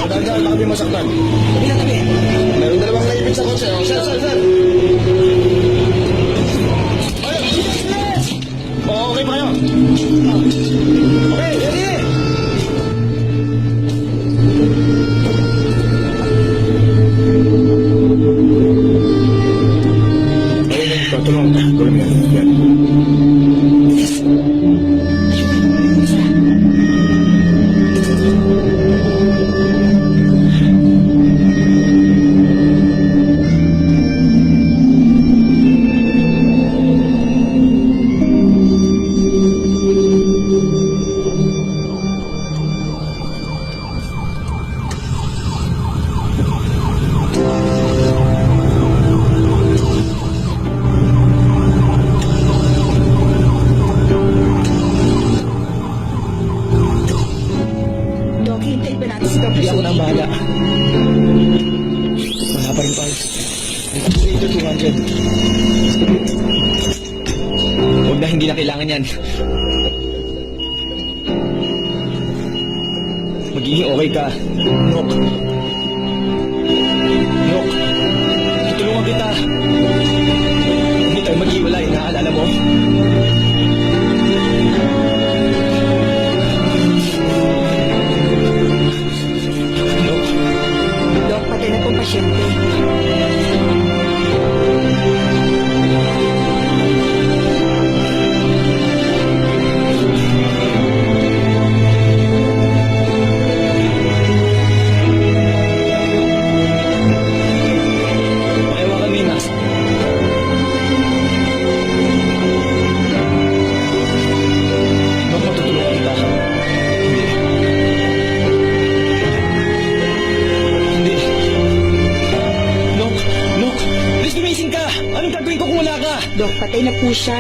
D: Dahan-dahan, baka may masaktan. Tabi na tabi! Meron dalawang naipit sa kotse. Sir! Ay, bilis! Okay pa kayo? Okay, ready! Tulungan ka. Gawin mo yan.
A: Dok, hintayin pa natin si Dr.
C: Hindi ako na ang
A: Sophie.
C: bahala. Wala pa rin pulse. Ito 200. Huwag na, hindi na kailangan yan. Magiging okay ka. Nok. Nok. Tutulungan kita. Hindi tayo maghiwalay, naalala mo? Nok.
A: Dok, patay na pong pasyente.
C: Pakihawakan mo yung mask. Nok, matutulungan kita. Hindi. Nok! Nok! Please, gumising ka! Anong gagawin ko kung wala ka?
A: Dok, patay na po siya.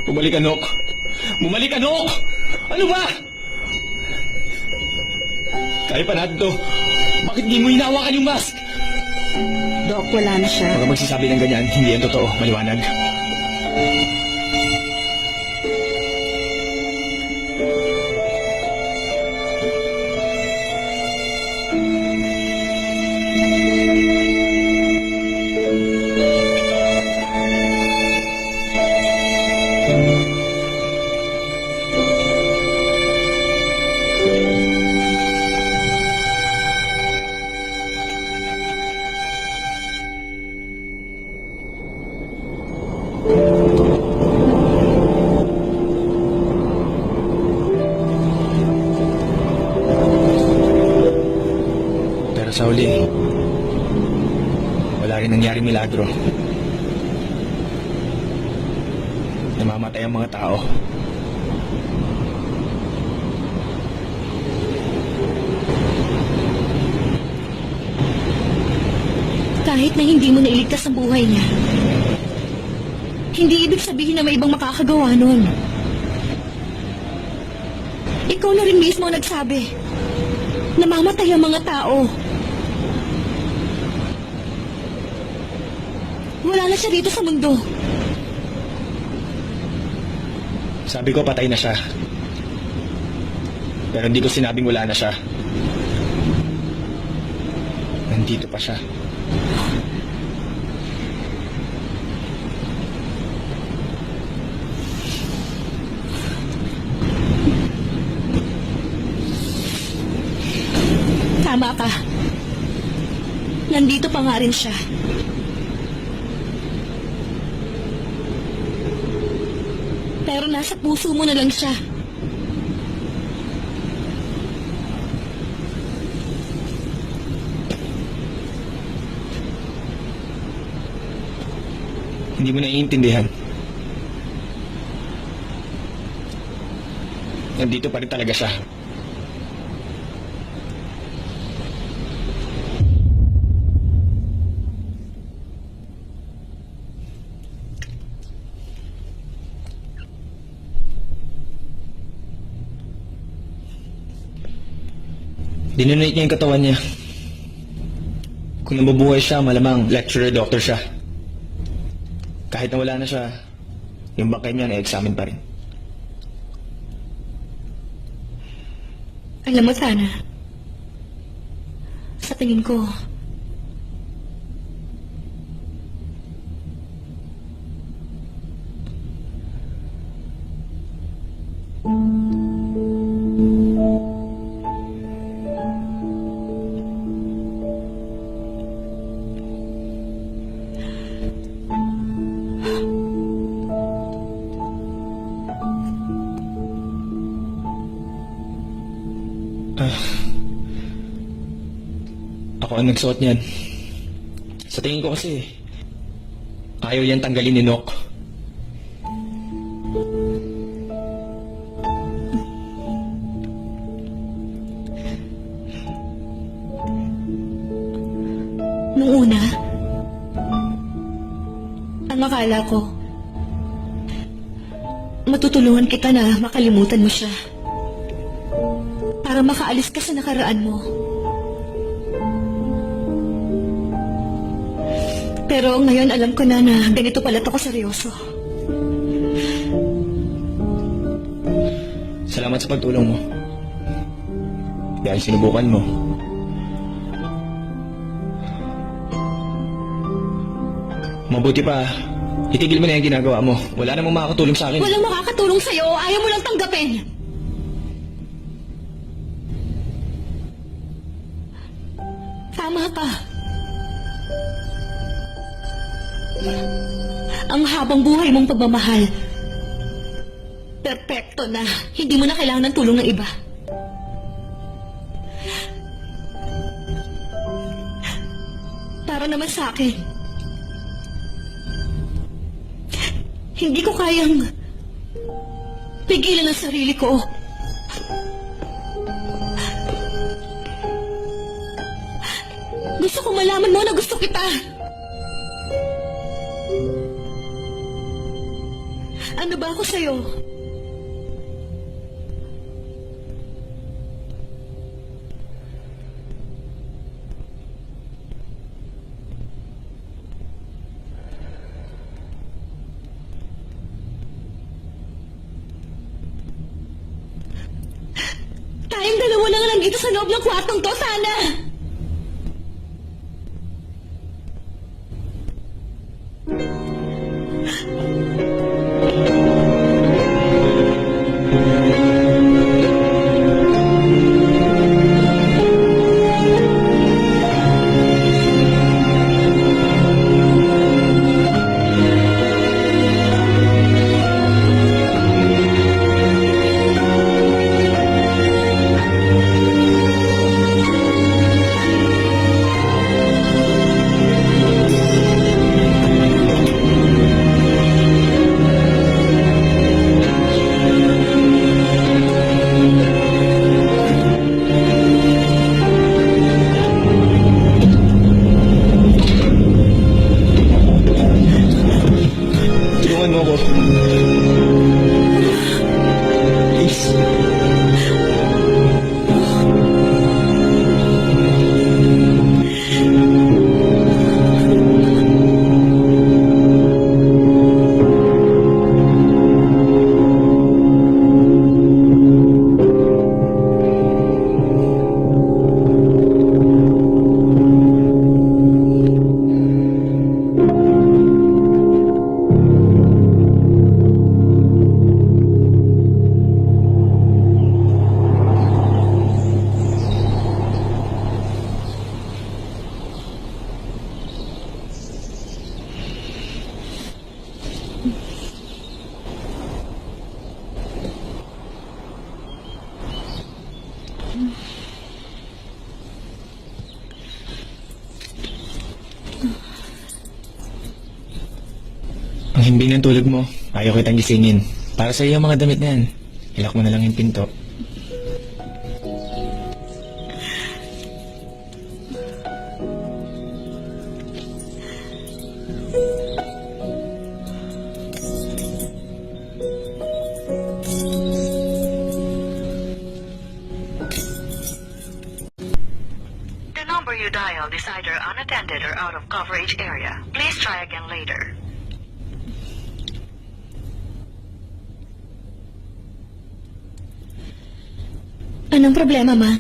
C: Bumalik ka, Nok! Bumalik ka, Nok! Ano ba? Kaya pa natin to. Bakit di mo hinawakan yung mask?
A: Dok, wala na siya.
C: Baka magsasabi ng ganyan, hindi yan totoo. Maliwanag. Pero sa huli, wala rin nangyari milagro. Namamatay ang mga tao.
B: Kahit na hindi mo nailigtas ang buhay niya, hindi ibig sabihin na may ibang makakagawa nun. Ikaw na rin mismo ang nagsabi. Namamatay ang mga tao. Wala na siya dito sa mundo.
C: Sabi ko patay na siya. Pero hindi ko sinabing wala na siya. Nandito pa siya.
B: Tama ka. Nandito pa nga rin siya. Pero nasa puso mo na lang siya.
C: Hindi mo naiintindihan. Nandito pa rin talaga siya. Dinonate niya yung katawan niya. Kung nabubuhay siya, malamang lecturer, doctor siya. Kahit na wala na siya, yung bangkay niya na-examine pa rin.
B: Alam mo, Tana, sa tingin ko,
C: Ako ang nagsuot niyan. Sa tingin ko kasi, ayaw yan tanggalin ni Nock.
B: nung una, ang akala ko, matutulungan kita na makalimutan mo siya. Para makaalis ka sa nakaraan mo. Pero ngayon alam ko na ganito pala ako seryoso.
C: Salamat sa pagtulong mo. Dahil sinubukan mo. Mabuti pa, itigil mo na yung ginagawa mo. Wala namang makakatulong sa akin.
B: Walang makakatulong sa'yo. Ayaw mo lang tanggapin. Tama ka. Ang habang buhay mong pagmamahal, perpekto na. Hindi mo na kailangan ng tulong ng iba. Para naman sa akin, hindi ko kayang pigilan ang sarili ko. Gusto ko malaman mo na gusto kita. Ano ba ako sa'yo? Tayong dalawa lang lang dito sa loob ng kwartong to, sana!
C: Ang himbing ng tulog mo, ayaw kitang gisingin. Para sa iyo ang mga damit na yan. Ilak mo na lang yung pinto.
F: The number you dialed is either unattended or out of coverage area. Please try again later.
B: Anong problema, ma?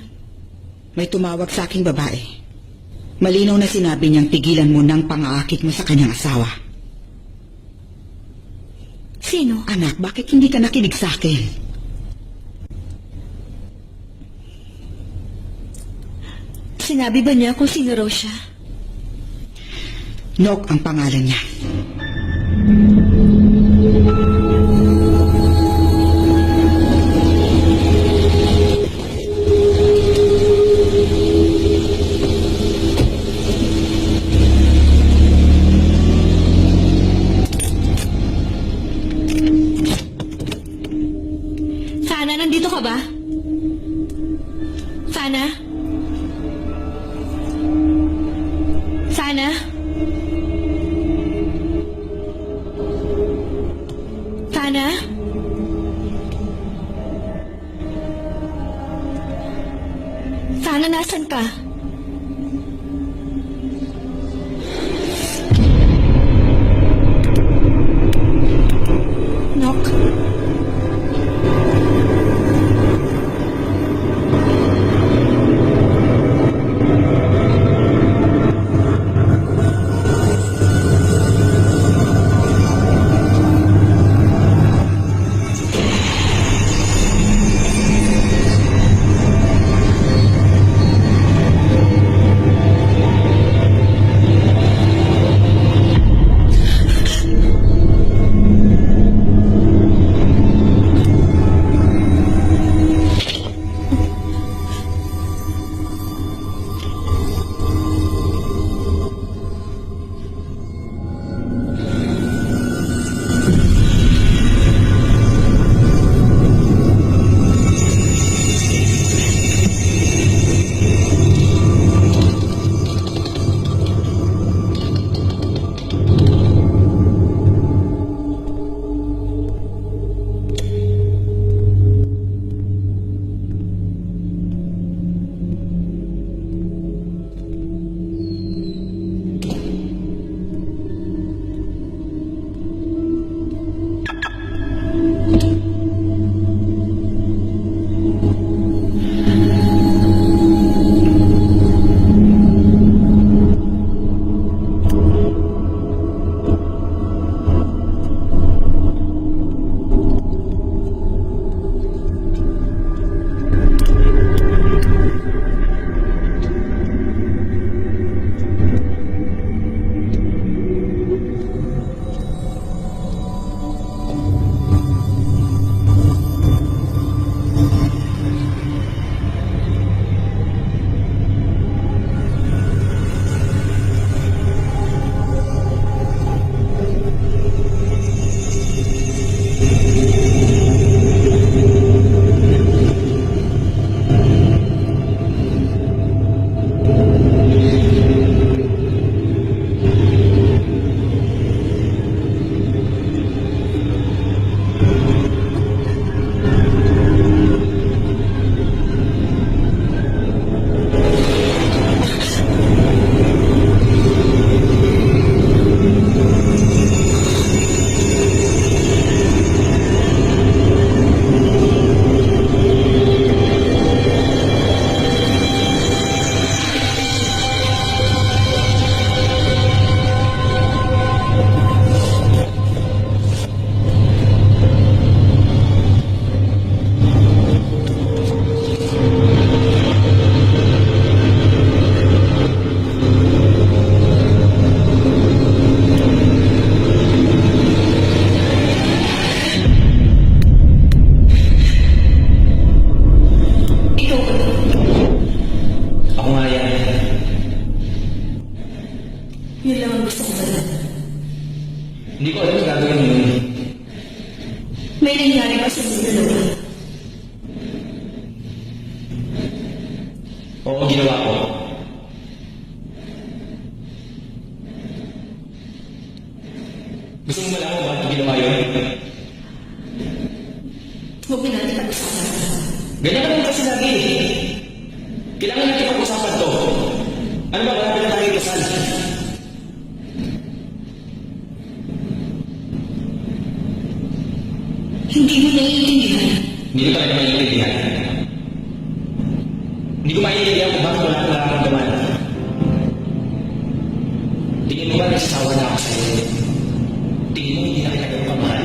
A: May tumawag sa aking babae. Malinaw na sinabi niyang tigilan mo ng pang-aakit mo sa kanyang asawa.
B: Sino?
A: Anak, bakit hindi ka nakinig sa akin?
B: Sinabi ba niya kung sino raw siya?
A: Nok ang pangalan niya.
B: Sana, nandito ka ba? Sana? Sana? Sana? Sana, nasan ka? Nok?
C: ang ginawa ko. Gusto mo malaman kung bakit ko ginawa yun?
B: Huwag mo natin pag-usapan.
C: Ganyan ka naman kasi lagi eh. Kailangan natin pag-usapan to. Ano ba, wala na tayo kasal?
B: Hindi mo naiintindihan.
C: Hindi ko talaga maintindihan. Hindi ko maintindihan kung bakit wala akong nararamdaman. Tingin mo ba nagsasawa na ako sa'yo? Tingin mo hindi na kita ganun kamahal?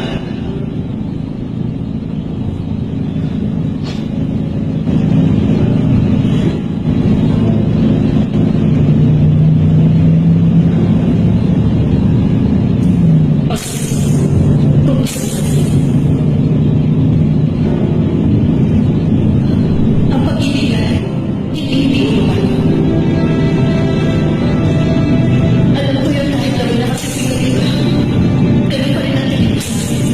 B: Ang pag-ibig hindi umubad. Alam ko yun kahit lalo na kasi pinuli ka. Ganun pa rin ang tingin ko sa akin.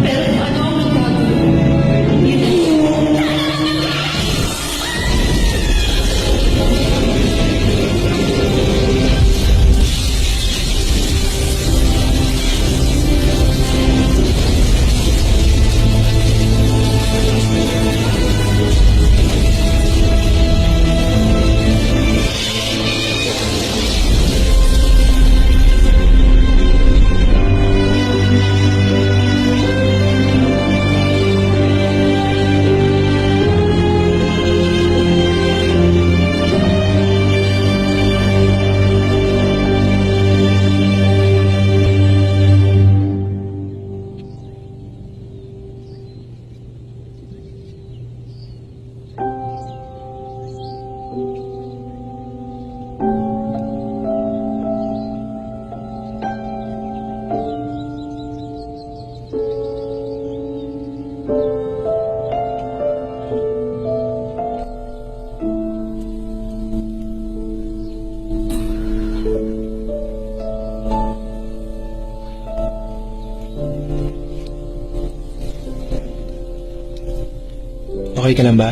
B: Pero kung ano ang magbago, yun ang
C: Okay ka lang ba?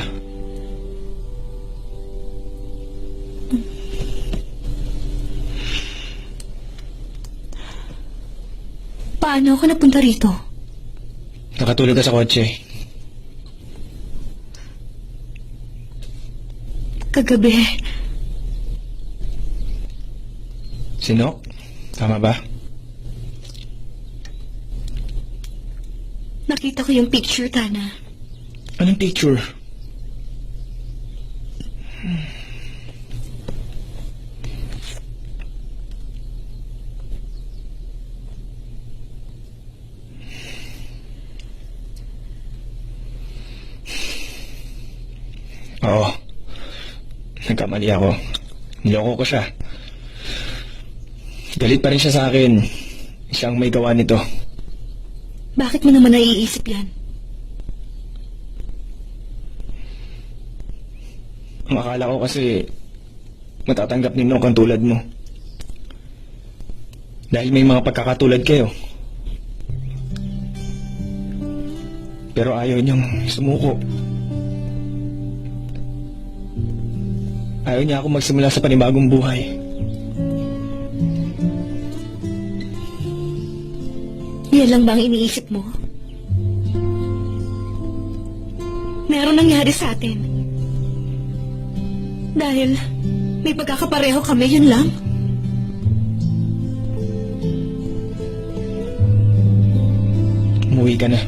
B: Paano ako napunta rito?
C: Nakatulog ka sa kotse.
B: Kagabi,
C: Sino? Tama ba?
B: nakita ko yung picture, Tana.
C: Anong picture? Oo. Nagkamali ako. Niloko ko siya. Galit pa rin siya sa akin. Siya ang may gawa nito.
B: Bakit mo naman naiisip yan?
C: Ang akala ko kasi matatanggap ni Nok ang tulad mo. Dahil may mga pagkakatulad kayo. Pero ayaw niyang sumuko. Ayaw niya ako magsimula sa panibagong buhay.
B: Yan lang ba ang iniisip mo? Meron nangyari sa atin. Dahil may pagkakapareho kami, yun lang.
C: Umuwi ka na.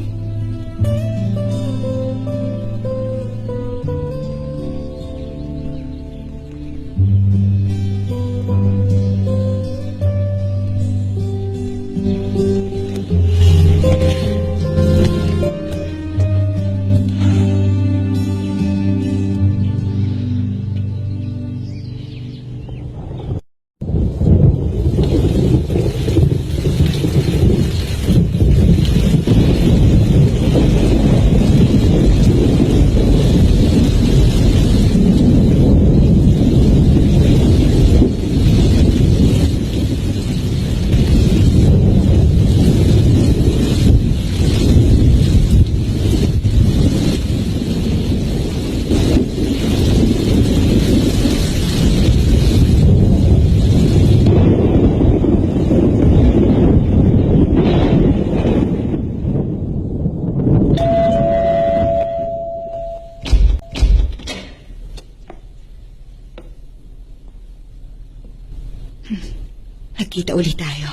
A: Nagkita ulit tayo.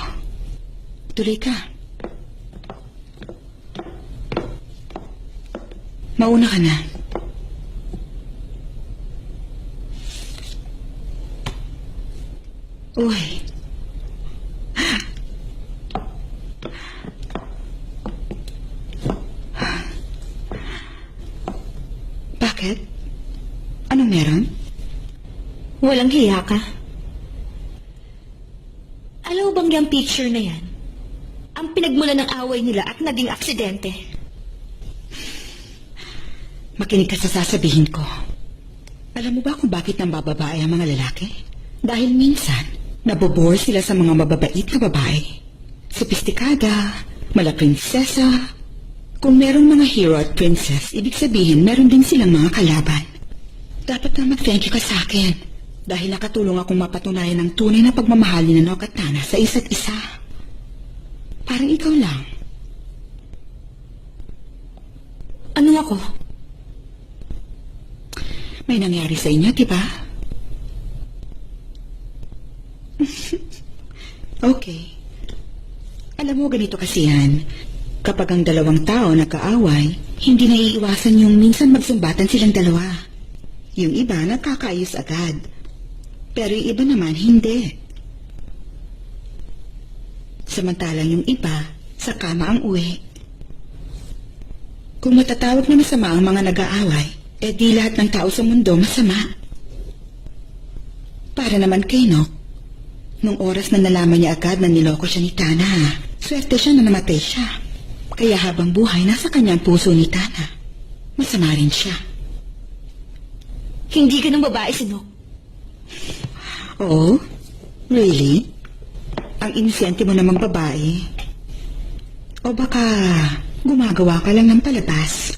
A: Tuloy ka. Mauna ka na. Uy. Bakit? Anong meron?
B: Walang hiya ka. Alam mo bang yung picture na yan? Ang pinagmula ng away nila at naging aksidente.
A: Makinig ka sa sasabihin ko. Alam mo ba kung bakit nambababae ang mga lalaki? Dahil minsan, nabobore sila sa mga mababait na babae. Sopistikada, malaprinsesa. Kung merong mga hero at princess, ibig sabihin meron din silang mga kalaban. Dapat na mag-thank you ka sa akin. Dahil nakatulong akong mapatunayan ng tunay na pagmamahal ni Nanok at Tana sa isa't isa. Parang ikaw lang.
B: Ano ako?
A: May nangyari sa inyo, di ba? Okay. Alam mo, ganito kasi yan. Kapag ang dalawang tao nagkaaway, hindi naiiwasan yung minsan magsumbatan silang dalawa. Yung iba nagkakaayos agad. Pero yung iba naman hindi. Samantalang yung iba, sa kama ang uwi. Kung matatawag na masama ang mga nag-aaway, di lahat ng tao sa mundo masama. Para naman kay Nok, nung oras na nalaman niya agad na niloko siya ni Tana, swerte siya na namatay siya. Kaya habang buhay, nasa kanyang puso ni Tana. Masama rin siya.
B: Hindi ka ng babae, Sinok.
A: Oh? Really? Ang inosente mo namang babae? O baka gumagawa ka lang ng palabas?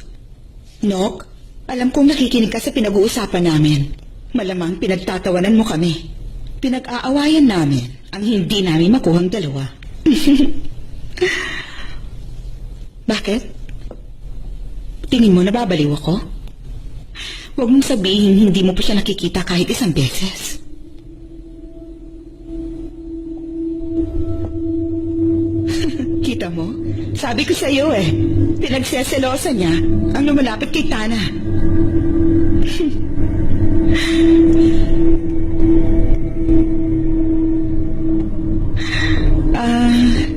A: Nok, alam kong nakikinig ka sa pinag-uusapan namin. Malamang pinagtatawanan mo kami. Pinag-aawayan namin ang hindi namin makuhang dalawa. Bakit? Tingin mo nababaliw ako? Huwag mong sabihin hindi mo pa siya nakikita kahit isang beses. Kita mo? Sabi ko sa iyo pinagseselosa niya ang lumalapit kay Tana.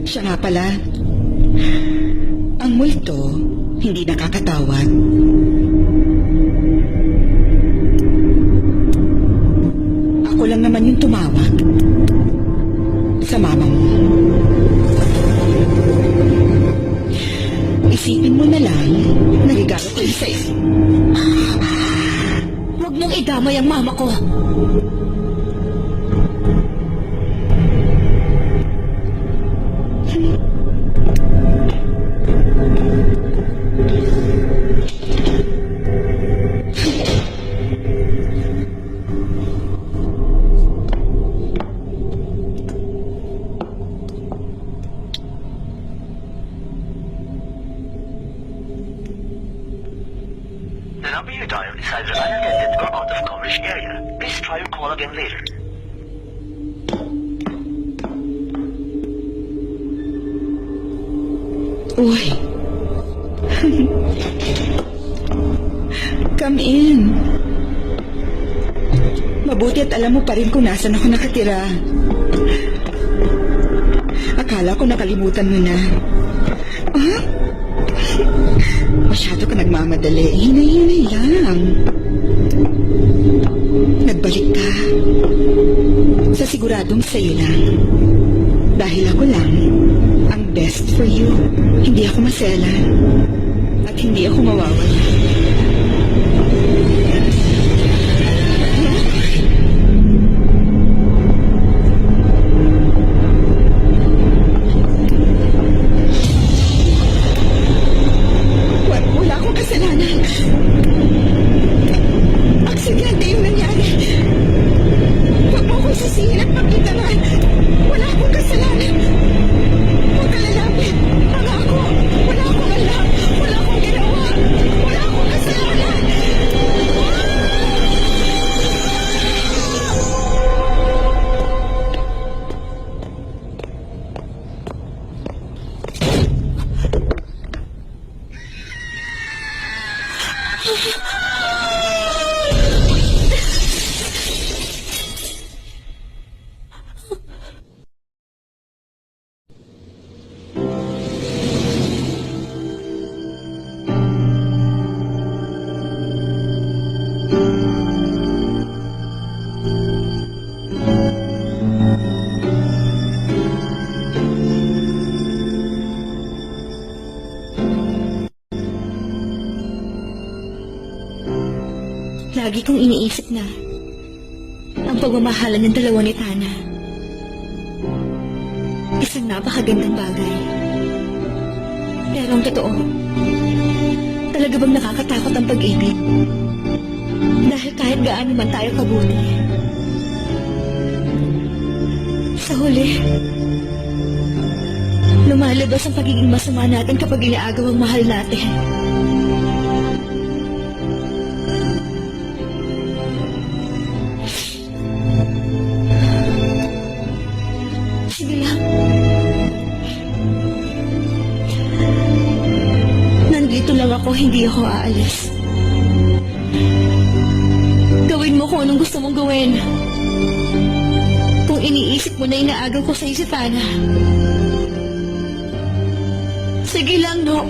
A: Siya nga pala. Ang multo, hindi nakakatawag. Ako lang naman yung tumawag. Sa mama mo. Isipin mo na lang, nagigalo ko yung sa'yo.
B: Huwag mong idamay ang mama ko.
F: The number you dialed is either unattended or out of coverage area. Please try your call again later.
A: Uy. Come in. Mabuti at alam mo pa rin kung nasan ako nakatira. Akala ko nakalimutan mo na. Ah? Masyado ka nagmamadali. Hinay-hinay lang. Nagbalik ka. Sa siguradong sa'yo lang. Dahil ako lang ang best for you. Hindi ako maselan. At hindi ako mawawala. Wala akong kasalanan. Aksidente yung nangyari. Huwag mo akong sisihin at pagkitanan. Wala akong kasalanan. Huwag ka lalapit. Wala akong alam. Wala akong ginawa. Wala akong kasalanan.
B: lagi kong iniisip na ang pagmamahalan ng dalawa ni Tana. Isang napakagandang bagay. Pero ang totoo, talaga bang nakakatakot ang pag-ibig? Dahil kahit gaano man tayo kabuti, sa huli, lumalabas ang pagiging masama natin kapag inaagaw ang mahal natin. Sige lang. Nandito lang ako, hindi ako aalis. Gawin mo kung anong gusto mong gawin. Kung iniisip mo na inaagaw ko sa'yo si Tana. Sige lang, no?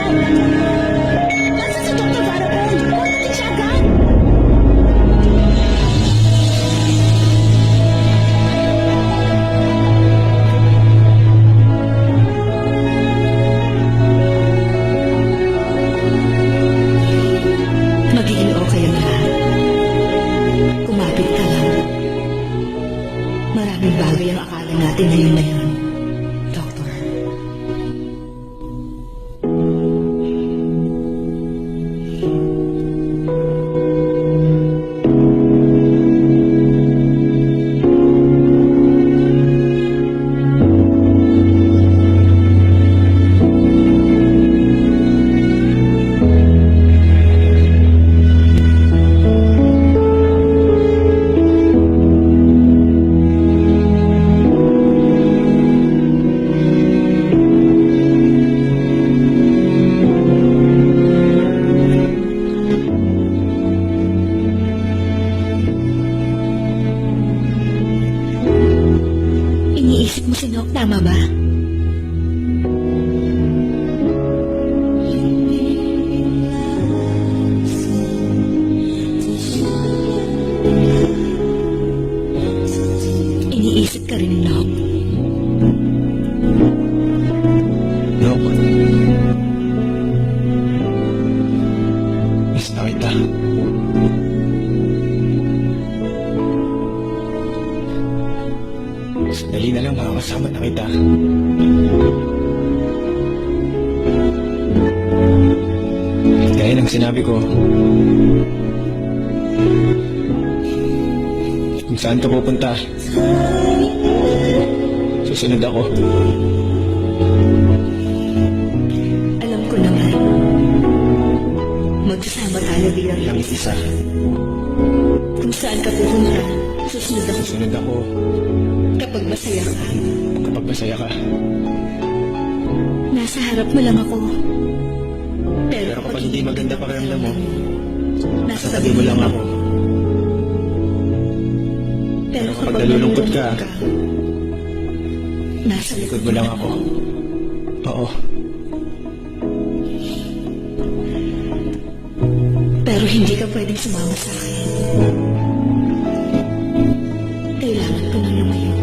B: Nasaan si Dr. Varapon? Pagdating siya agad! Magiging okay ang lahat. Kumapit ka lang. Maraming bagay ang akala natin ngayon na yun, Doctor. Iniisip mo si Nok, tama ba? Iniisip ka rin ni Nok.
C: Nok. Miss na kita. Dali na lang makakasama na kita. Gaya ng sinabi ko, kung saan ka pupunta, susunod ako.
B: Alam ko naman. Magsasama tayo bilang
C: Lang isa,
B: kung saan ka pupunta, susunod ako
C: susunod ako
B: kapag masaya ka.
C: kapag masaya ka.
B: Nasa harap mo lang ako.
C: Pero kapag hindi maganda pakiramdam mo,
B: nasa
C: tabi mo lang ako.
B: Pero
C: kapag nalulungkot ka,
B: nasa
C: likod mo lang ako. Oo.
B: Pero hindi ka pwedeng sumama sa akin. Kailangan ko nang lumayo.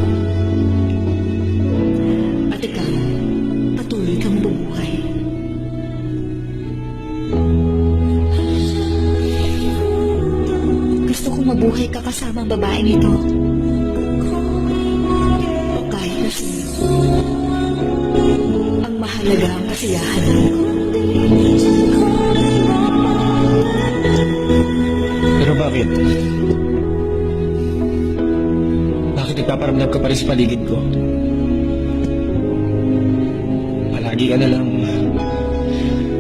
B: At ikaw, patuloy kang bumuhay. Gusto kong mabuhay ka kasama ang babaeng ito. O kahit na sino. Ang mahalaga ang kasiyahan mo.
C: Pero bakit? Bakit nagpaparamdam ka pa rin sa paligid ko? Palagi ka na lang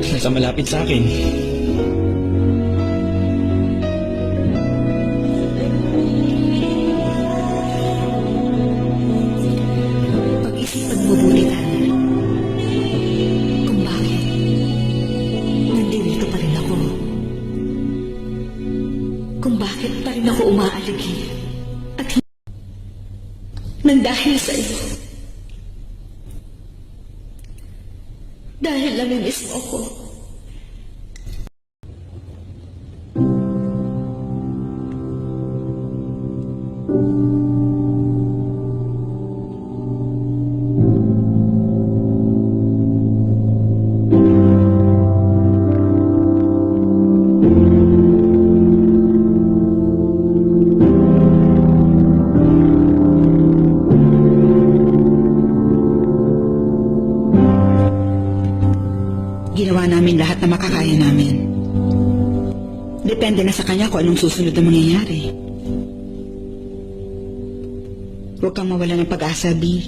C: nasa malapit sa akin.
B: Pag-isipan mo mabuti tayo. Kung bakit nandito pa rin ako. Kung bakit pa rin ako umaaligi. At nang dahil sa iyo. Dahil namimiss mo ako.
A: Ginawa namin lahat na makakaya namin. Depende na sa kanya kung anong susunod na mangyayari. Huwag kang mawala ng pag-asa, B.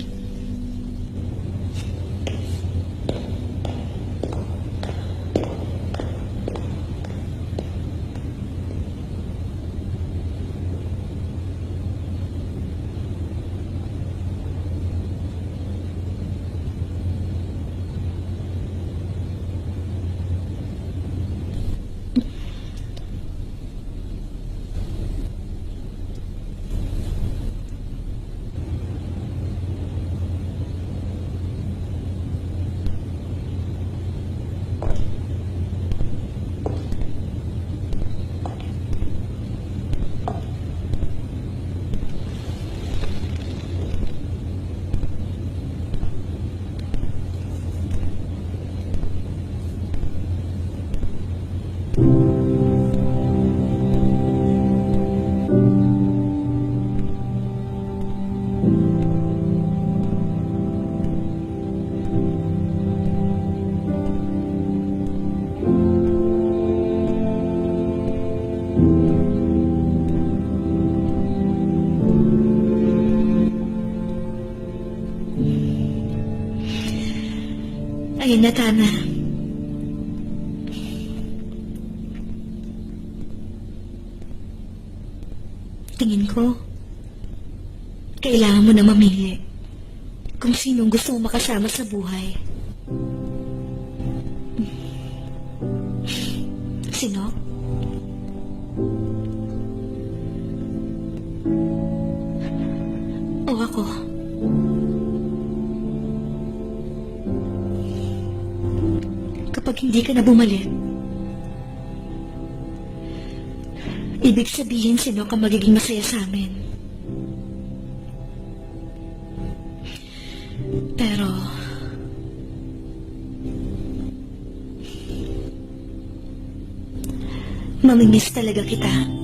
B: na, Tana. Tingin ko, kailangan mo na mamili kung sinong gusto mo makasama sa buhay. Sino? O ako? Kapag hindi ka na bumalik, ibig sabihin sino ka magiging masaya sa amin. Pero, mamimiss talaga kita.